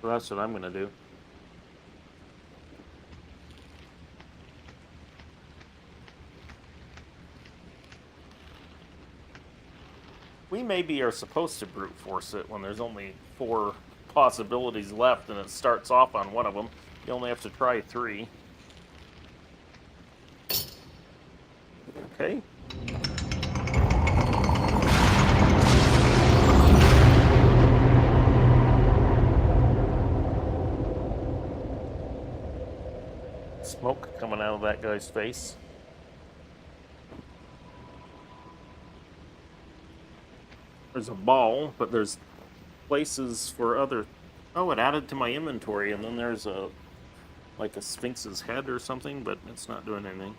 that's what I'm going to do. We maybe are supposed to brute force it when there's only 4 possibilities left and it starts off on one of them. You only have to try 3. Okay. Smoke coming out of that guy's face. There's a ball, but there's places for other... Oh, it added to my inventory, and then there's a... like a sphinx's head or something, but it's not doing anything.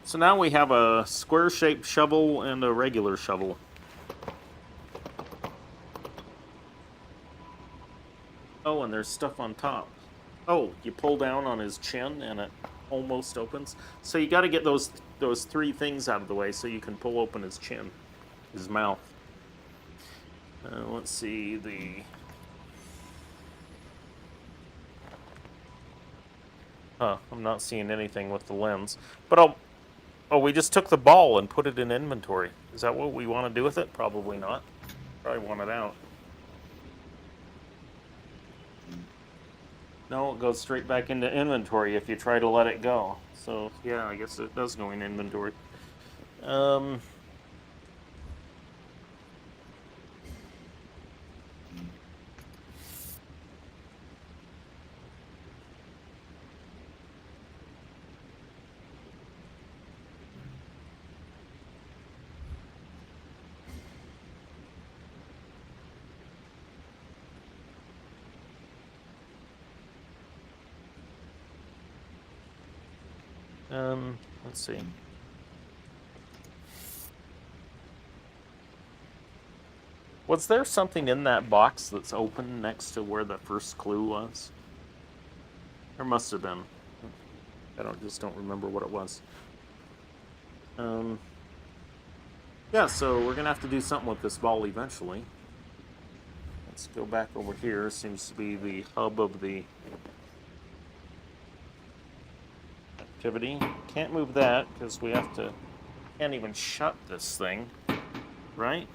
So now we have a square-shaped shovel and a regular shovel. Oh, and there's stuff on top. Oh, you pull down on his chin and it almost opens. So you got to get those 3 things out of the way so you can pull open his chin, his mouth. Let's see the... Huh, I'm not seeing anything with the lens. But oh, we just took the ball and put it in inventory. Is that what we want to do with it? Probably not. Probably want it out. No, it goes straight back into inventory if you try to let it go. So, yeah, I guess it does go in inventory. Let's see. Was there something in that box that's open next to where the first clue was? There must have been. I just don't remember what it was. Yeah, so we're gonna have to do something with this ball eventually. Let's go back over here. Seems to be the hub of the activity. Can't move that because we have to... can't even shut this thing, right?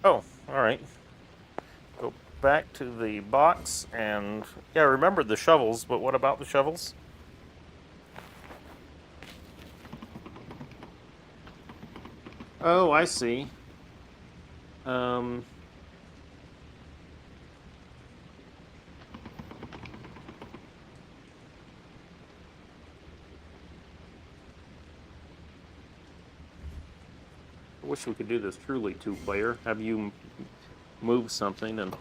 Oh, alright. Go back to the box and... yeah, I remember the shovels, but what about the shovels? Oh, I see. I wish we could do this truly two-player. Have you move something and...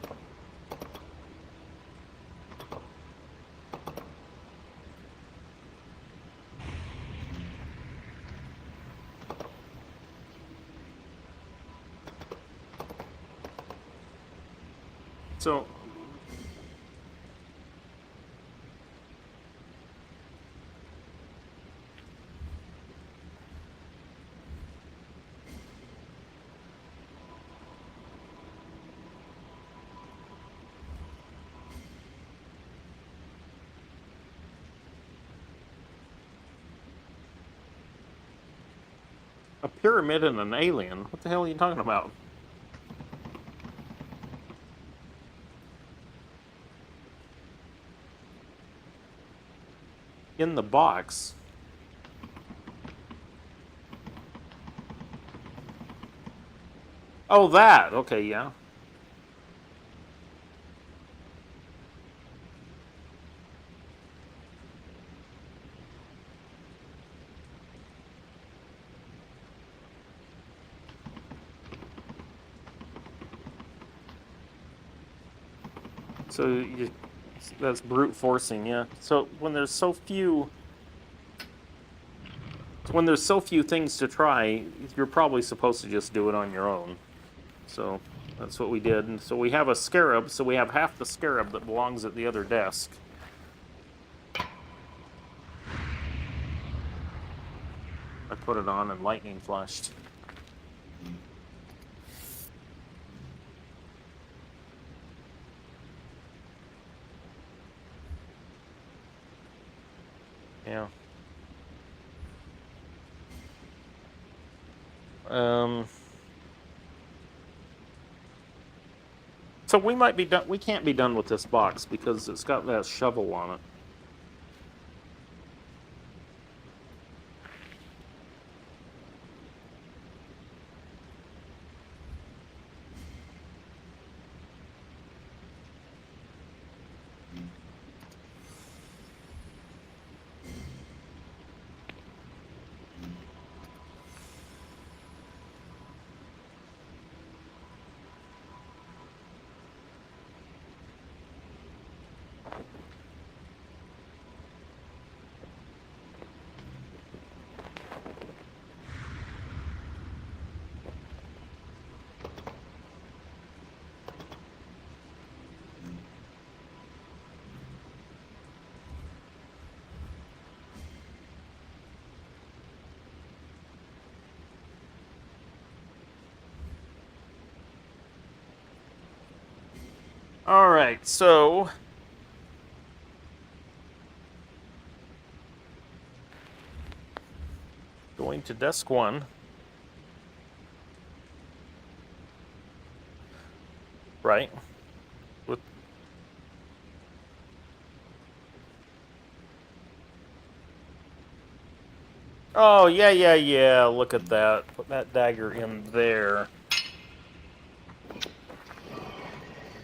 So... A pyramid and an alien? What the hell are you talking about? In the box? Oh, that! Okay, yeah. So that's brute forcing, yeah. So when there's so few things to try, you're probably supposed to just do it on your own. So that's what we did. And so we have a scarab, so we have half the scarab that belongs at the other desk. I put it on and lightning flashed. Yeah. So we might be done. We can't be done with this box because it's got that shovel on it. All right, so going to desk 1. Right. With Oh, yeah. Look at that. Put that dagger in there.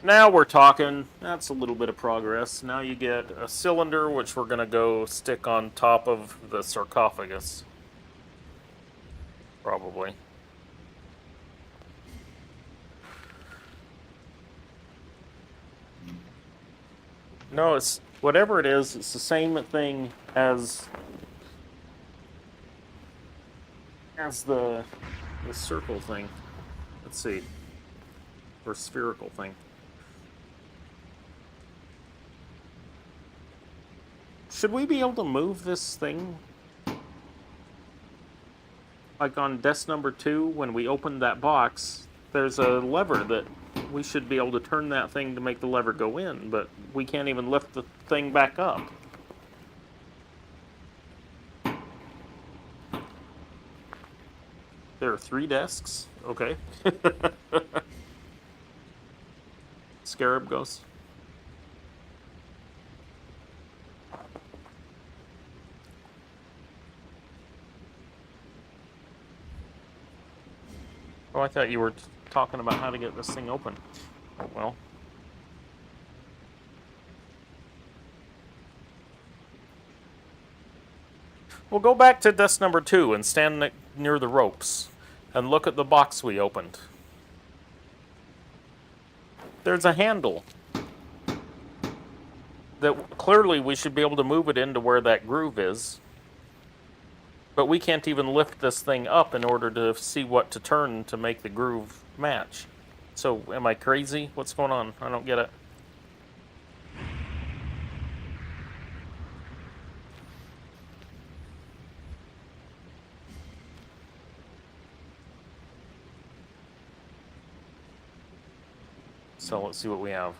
Now we're talking. That's a little bit of progress. Now you get a cylinder, which we're going to go stick on top of the sarcophagus. Probably. No, it's whatever it is, it's the same thing as the circle thing. Let's see. Or spherical thing. Should we be able to move this thing? Like on desk number 2, when we opened that box, there's a lever that we should be able to turn that thing to make the lever go in, but we can't even lift the thing back up. There are 3 desks? Okay. Scarab ghost. Oh, I thought you were talking about how to get this thing open. Oh, well. We'll go back to desk number 2 and stand near the ropes. And look at the box we opened. There's a handle. That clearly we should be able to move it into where that groove is. But we can't even lift this thing up in order to see what to turn to make the groove match. So, am I crazy? What's going on? I don't get it. So, let's see what we have.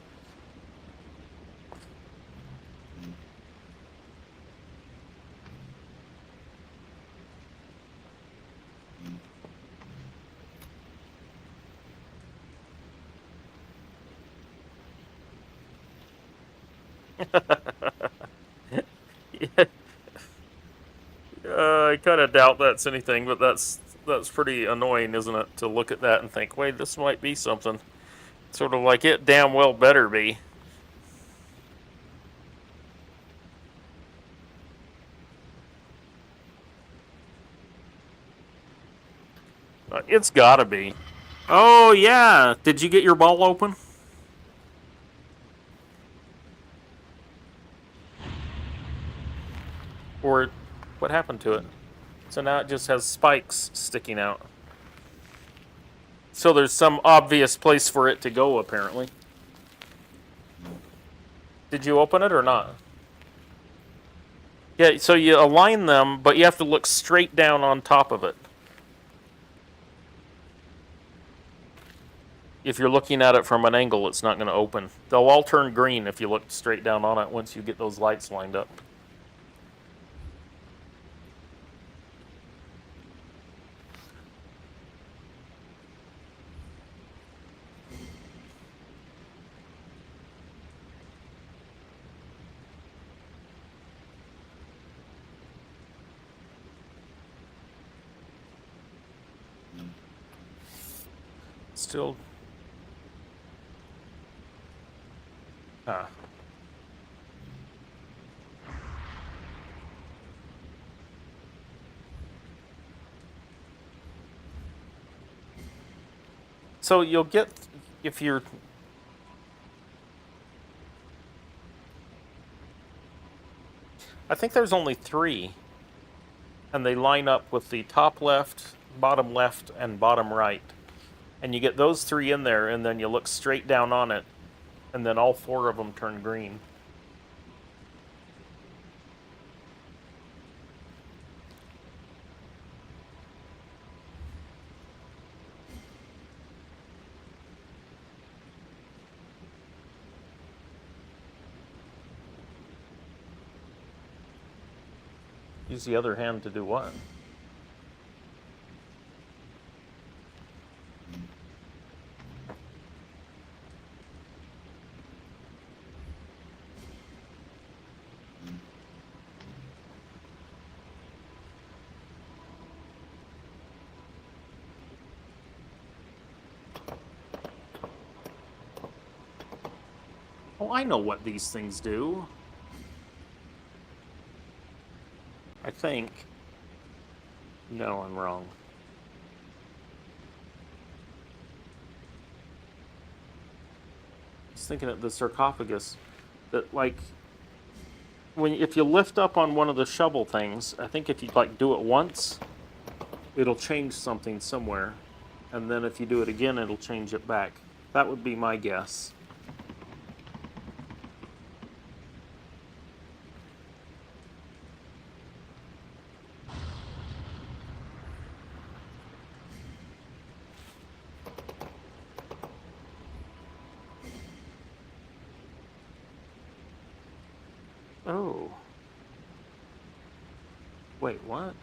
Yeah. I kind of doubt that's anything, but that's pretty annoying, isn't it? To look at that and think, wait, this might be something. Sort of like it damn well better be. It's gotta be. Oh, yeah. Did you get your ball open? Or what happened to it? So now it just has spikes sticking out. So there's some obvious place for it to go, apparently. Did you open it or not? Yeah, so you align them, but you have to look straight down on top of it. If you're looking at it from an angle, it's not going to open. They'll all turn green if you look straight down on it once you get those lights lined up. Still. Ah. So you'll get, if you're... I think there's only 3. And they line up with the top left, and bottom right. And you get those 3 in there, and then you look straight down on it, and then all 4 of them turn green. Use the other hand to do what? Oh, I know what these things do. I think. No, I'm wrong. I was thinking of the sarcophagus. That, like, if you lift up on one of the shovel things, I think if you, like, do it once, it'll change something somewhere. And then if you do it again, it'll change it back. That would be my guess. Oh. Wait, what?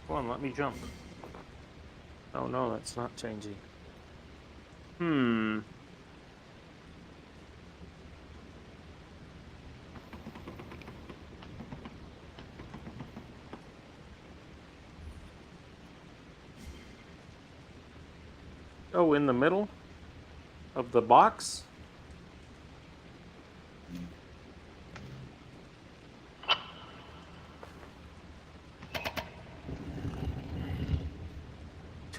Come on, let me jump. Oh no, that's not changing. Oh, in the middle of the box?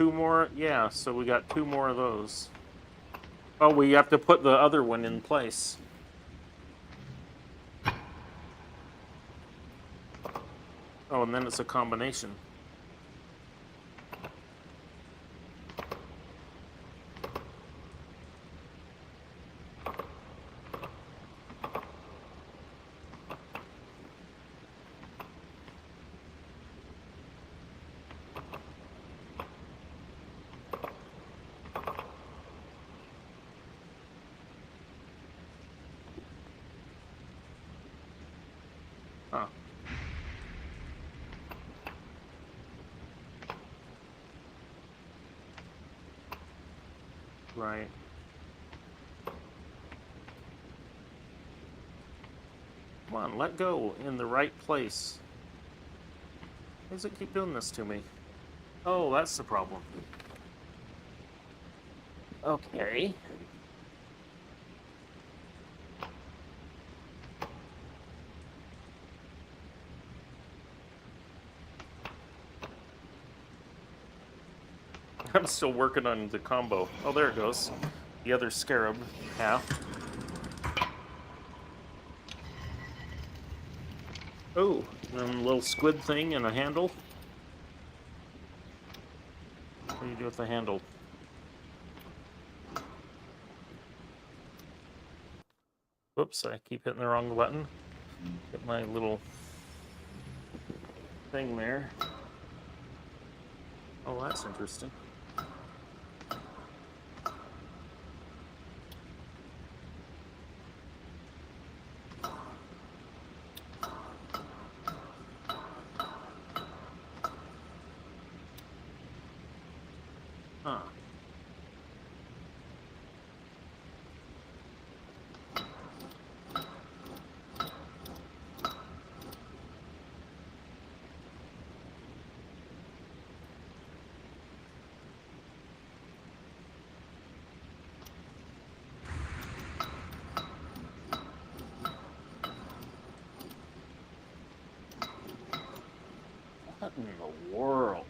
two more. Yeah, so we got two more of those. Oh, we have to put the other one in place. Oh, and then it's a combination. Huh. Right. Come on, let go in the right place. Why does it keep doing this to me? Oh, that's the problem. Okay. I'm still working on the combo. Oh, there it goes. The other scarab half. Oh, and a little squid thing and a handle. What do you do with the handle? Whoops, I keep hitting the wrong button. Get my little thing there. Oh, that's interesting. Huh. What in the world?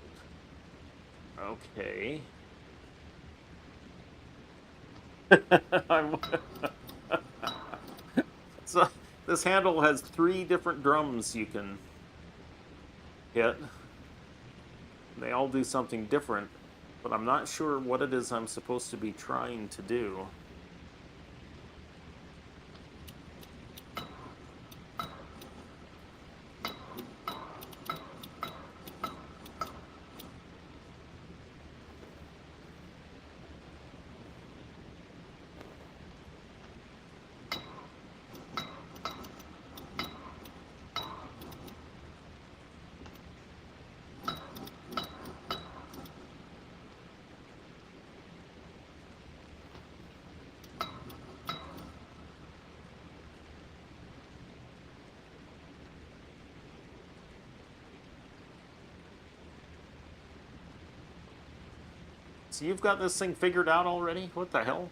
Okay. So this handle has 3 different drums you can hit. They all do something different, but I'm not sure what it is I'm supposed to be trying to do. So you've got this thing figured out already? What the hell?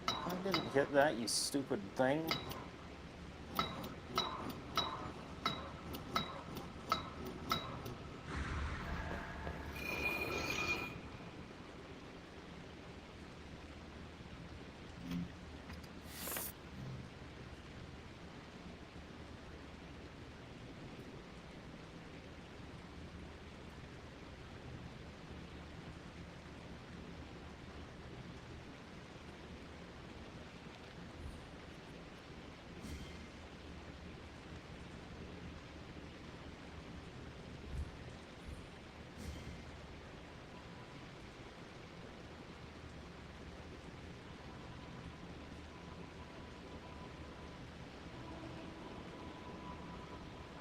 I didn't hit that, you stupid thing.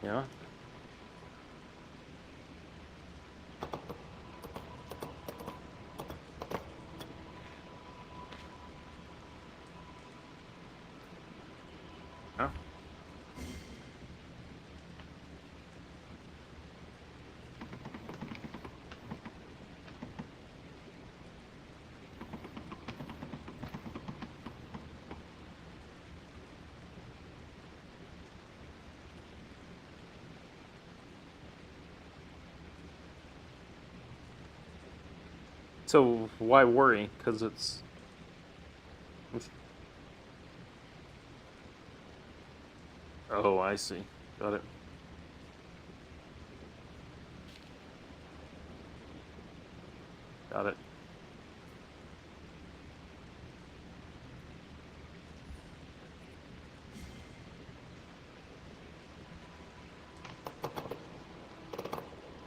Yeah. Yeah. So why worry? Because it's... Oh, I see. Got it. Got it.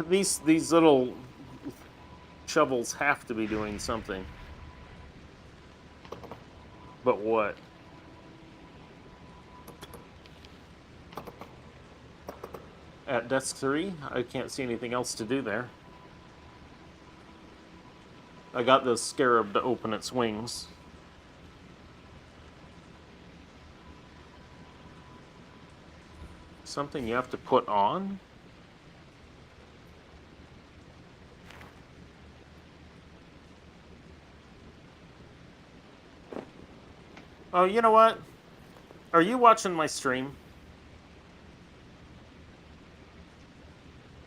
These little shovels have to be doing something. But what? At desk 3, I can't see anything else to do there. I got the scarab to open its wings. Something you have to put on? Oh, you know what? Are you watching my stream?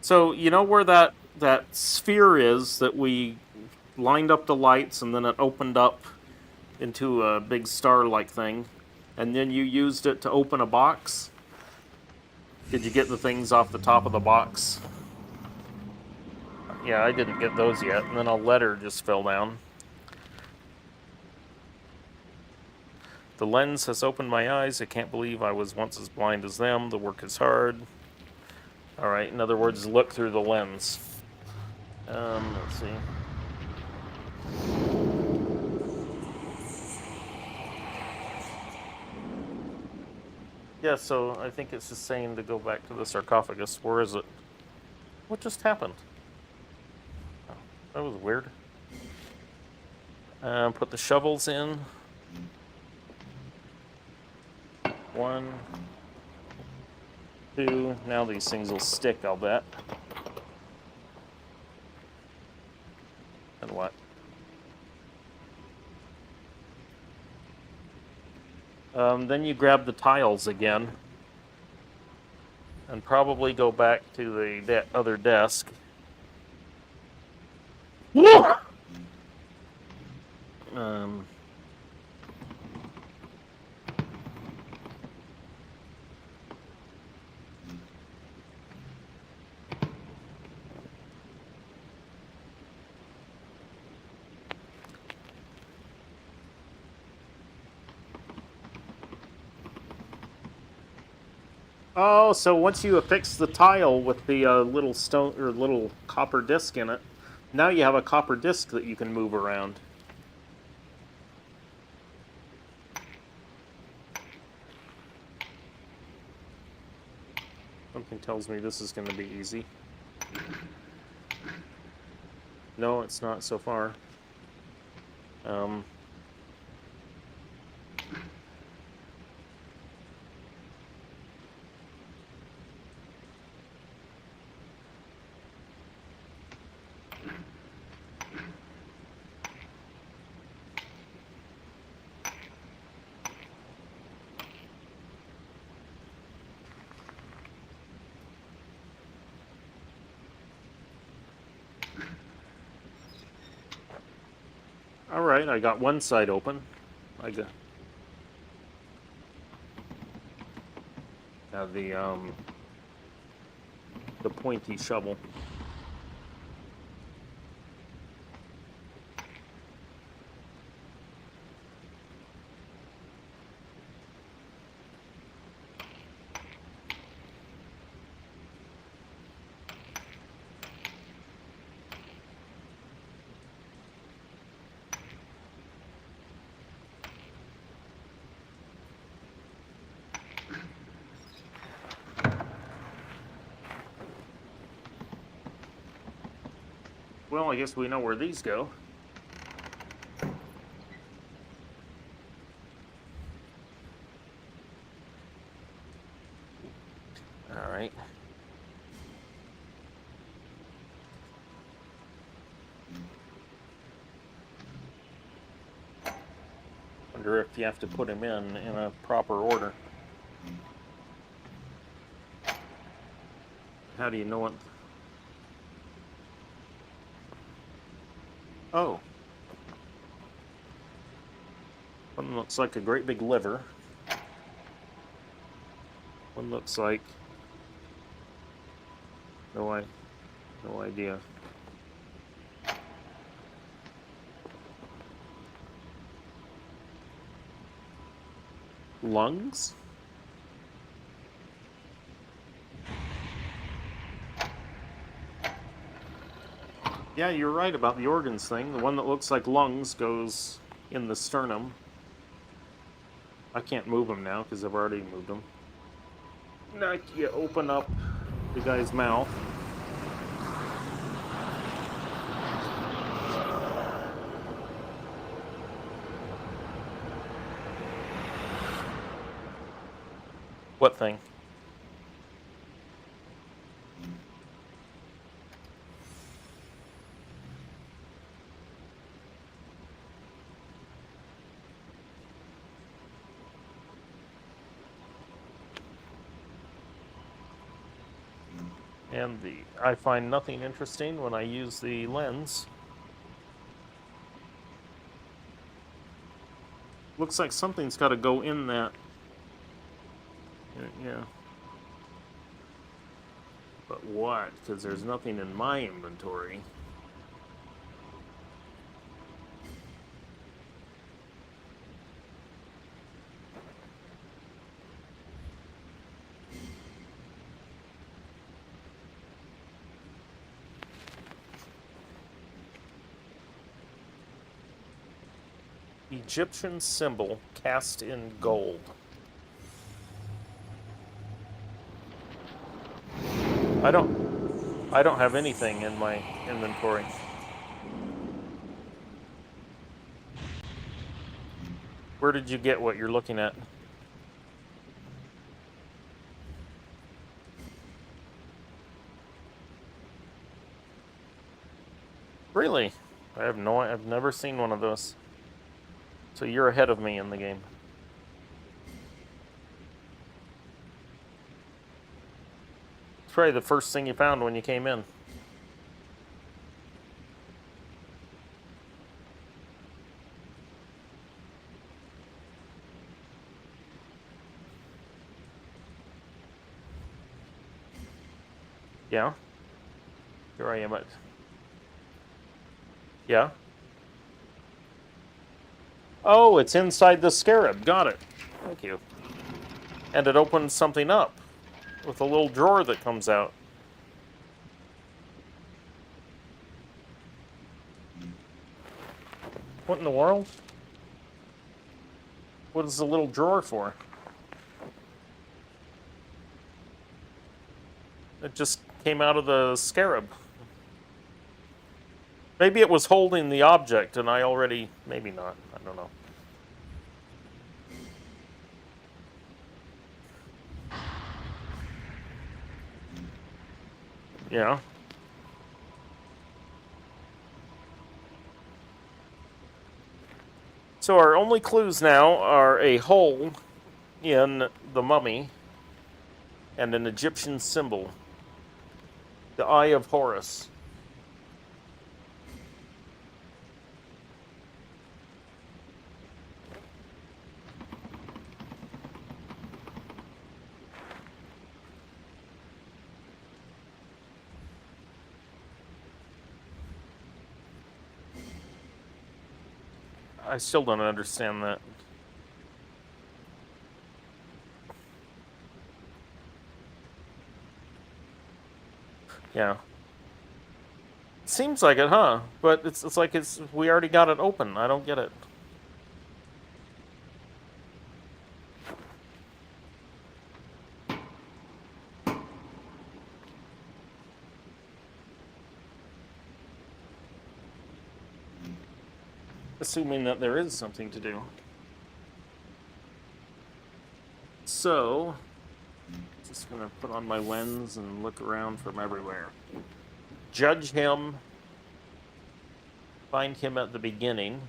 So, you know where that sphere is that we lined up the lights and then it opened up into a big star-like thing? And then you used it to open a box? Did you get the things off the top of the box? Yeah, I didn't get those yet. And then a letter just fell down. The lens has opened my eyes. I can't believe I was once as blind as them. The work is hard. Alright, in other words, look through the lens. Let's see. Yeah, so I think it's just saying to go back to the sarcophagus. Where is it? What just happened? Oh, that was weird. Put the shovels in. 1, 2. Now these things will stick, I'll bet. And what? Then you grab the tiles again. And probably go back to the other desk. Oh, so once you affix the tile with the little stone or little copper disc in it, now you have a copper disc that you can move around. Something tells me this is going to be easy. No, it's not so far. Alright, I got one side open. I got the pointy shovel. Well, I guess we know where these go. All right. Wonder if you have to put them in a proper order. How do you know it? Oh. One looks like a great big liver. One looks like... No idea. Lungs? Yeah, you're right about the organs thing. The one that looks like lungs goes in the sternum. I can't move them now because I've already moved them. Now you open up the guy's mouth. What thing? And I find nothing interesting when I use the lens. Looks like something's got to go in that. Yeah. But what? Because there's nothing in my inventory. Egyptian symbol cast in gold. I don't have anything in my inventory. Where did you get what you're looking at? Really? I've never seen one of those. So you're ahead of me in the game. It's probably the first thing you found when you came in. Yeah? Here I am at... Yeah? Oh, it's inside the scarab. Got it. Thank you. And it opens something up with a little drawer that comes out. What in the world? What is the little drawer for? It just came out of the scarab. Maybe it was holding the object and I already... Maybe not. I don't know. Yeah. So our only clues now are a hole in the mummy and an Egyptian symbol. The Eye of Horus. I still don't understand that. Yeah. Seems like it, huh? But it's like we already got it open. I don't get it. Assuming that there is something to do. So, just gonna put on my lens and look around from everywhere. Judge him. Find him at the beginning.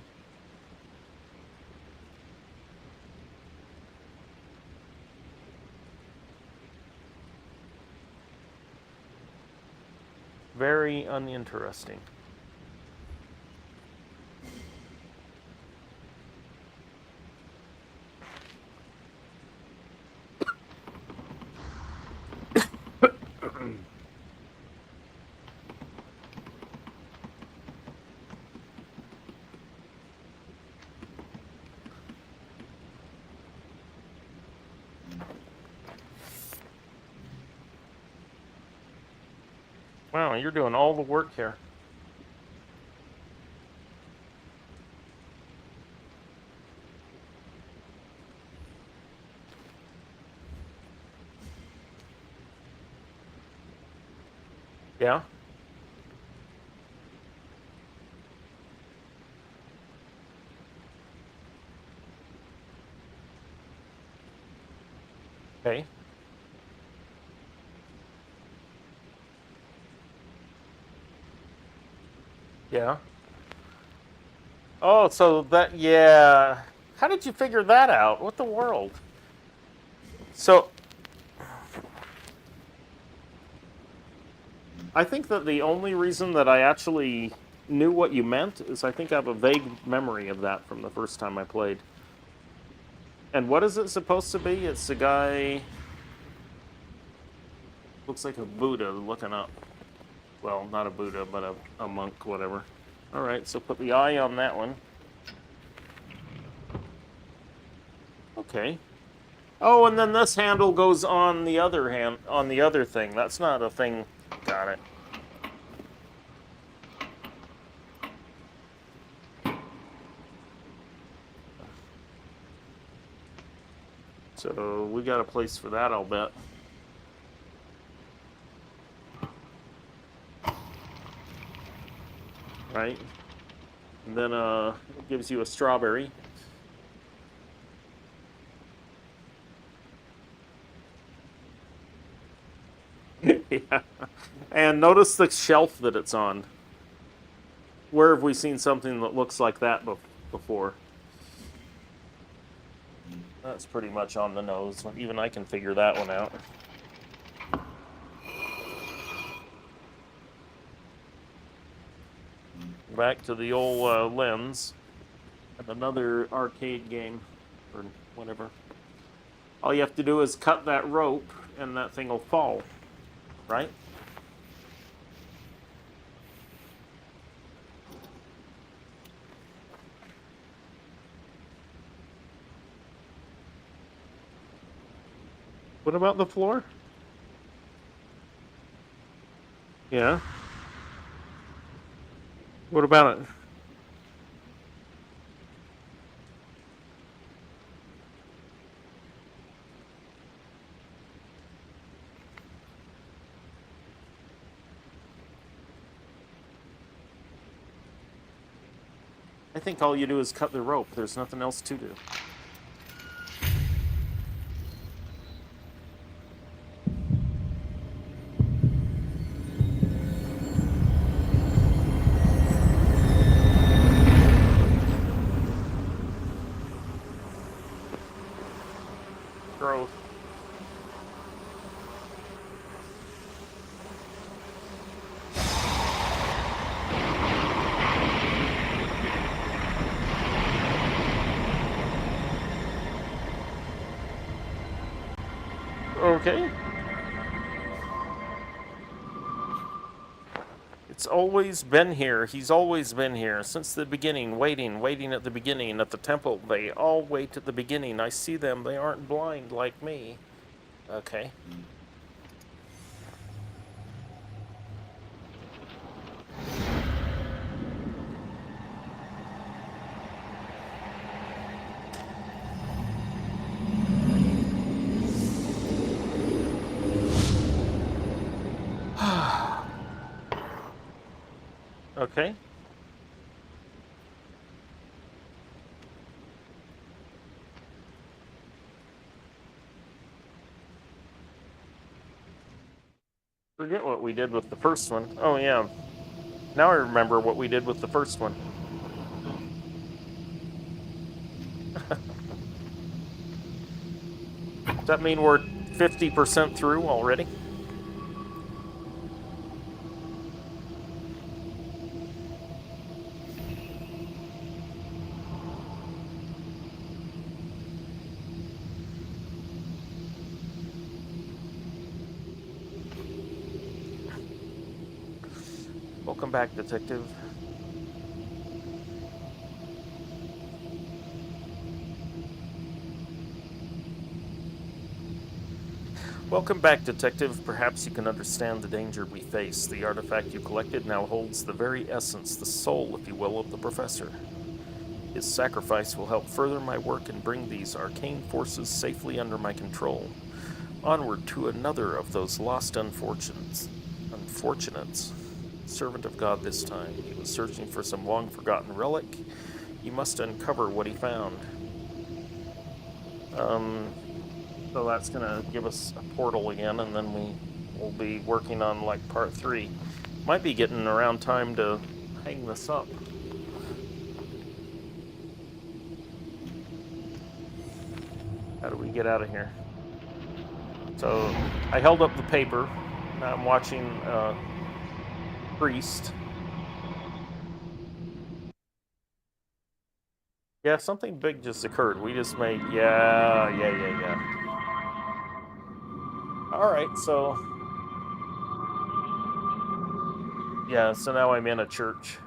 Very uninteresting. Wow, you're doing all the work here. Yeah? Okay. Yeah. Oh, so that, yeah. How did you figure that out? What the world? So, I think that the only reason that I actually knew what you meant is I think I have a vague memory of that from the first time I played. And what is it supposed to be? It's a guy. Looks like a Buddha looking up. Well, not a Buddha, but a monk, whatever. Alright, so put the eye on that one. Okay. Oh, and then this handle goes on the other on the other thing. That's not a thing. Got it. So we got a place for that, I'll bet. Right? And then it gives you a strawberry. Yeah. And notice the shelf that it's on. Where have we seen something that looks like that before? That's pretty much on the nose. Even I can figure that one out. Back to the old lens. And another arcade game. Or whatever. All you have to do is cut that rope and that thing will fall. Right? What about the floor? Yeah. What about it? I think all you do is cut the rope. There's nothing else to do. Growth. Okay. It's always been here. He's always been here since the beginning, waiting at the beginning. At the temple, they all wait at the beginning. I see them. They aren't blind like me. Okay. Okay. Forget what we did with the first one. Oh, yeah. Now I remember what we did with the first one. Does that mean we're 50% through already? Welcome back, detective. Welcome back, Detective. Perhaps you can understand the danger we face. The artifact you collected now holds the very essence, the soul, if you will, of the Professor. His sacrifice will help further my work and bring these arcane forces safely under my control. Onward to another of those lost unfortunates. Servant of God this time. He was searching for some long-forgotten relic. He must uncover what he found. So that's going to give us a portal again, and then we'll be working on, like, part 3. Might be getting around time to hang this up. How do we get out of here? So, I held up the paper. Now I'm watching Priest. Yeah, something big just occurred. We just made... Yeah. Alright, so... Yeah, so now I'm in a church.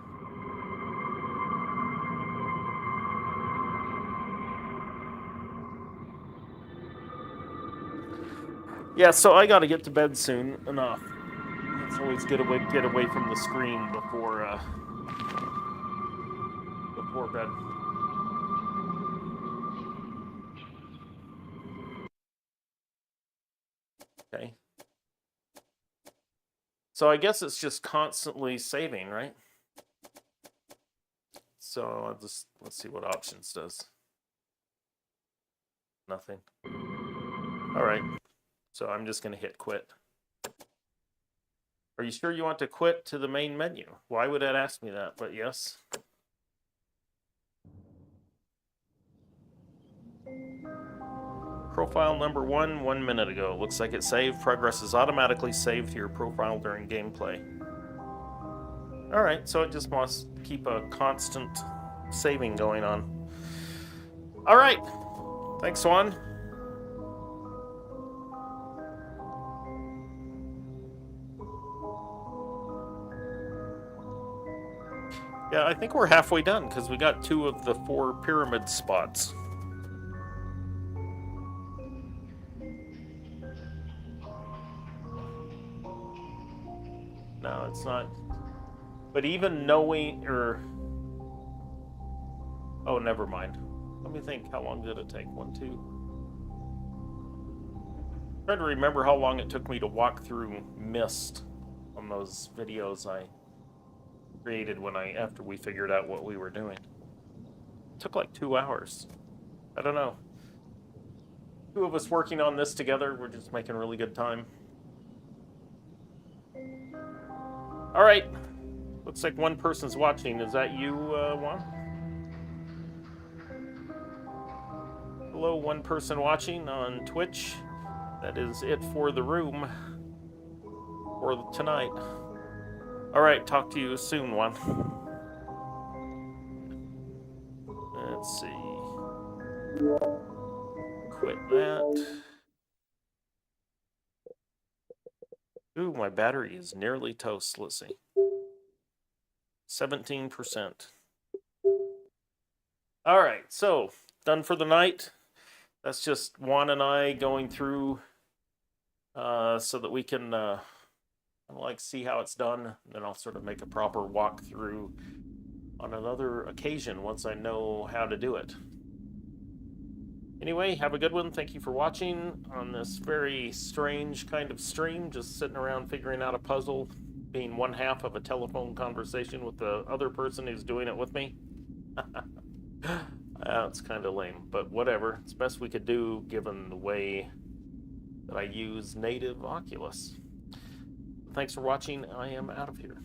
Yeah, so I gotta get to bed soon enough. It's always good to get away from the screen before bed. Okay. So I guess it's just constantly saving, right? So let's see what options does. Nothing. All right. So I'm just going to hit quit. Are you sure you want to quit to the main menu? Why would it ask me that? But yes. Profile number 1 minute ago. Looks like it saved. Progress is automatically saved to your profile during gameplay. Alright, so it just wants to keep a constant saving going on. Alright. Thanks, Juan. Yeah, I think we're halfway done because we got 2 of the 4 pyramid spots. No, it's not. But even knowing, oh, never mind. Let me think, how long did it take? 1, 2. I'm trying to remember how long it took me to walk through Mist on those videos I created after we figured out what we were doing. It took like 2 hours. I don't know. 2 of us working on this together, we're just making really good time. All right. Looks like 1 person's watching. Is that you, Juan? Hello, 1 person watching on Twitch. That is it for the room for tonight. All right, talk to you soon, Juan. Let's see. Quit that. Ooh, my battery is nearly toast. Let's see. 17%. All right, so done for the night. That's just Juan and I going through so that we can see how it's done. And then I'll sort of make a proper walkthrough on another occasion once I know how to do it. Anyway, have a good one. Thank you for watching on this very strange kind of stream, just sitting around figuring out a puzzle, being 1/2 of a telephone conversation with the other person who's doing it with me. It's kind of lame, but whatever. It's best we could do given the way that I use native Oculus. Thanks for watching. I am out of here.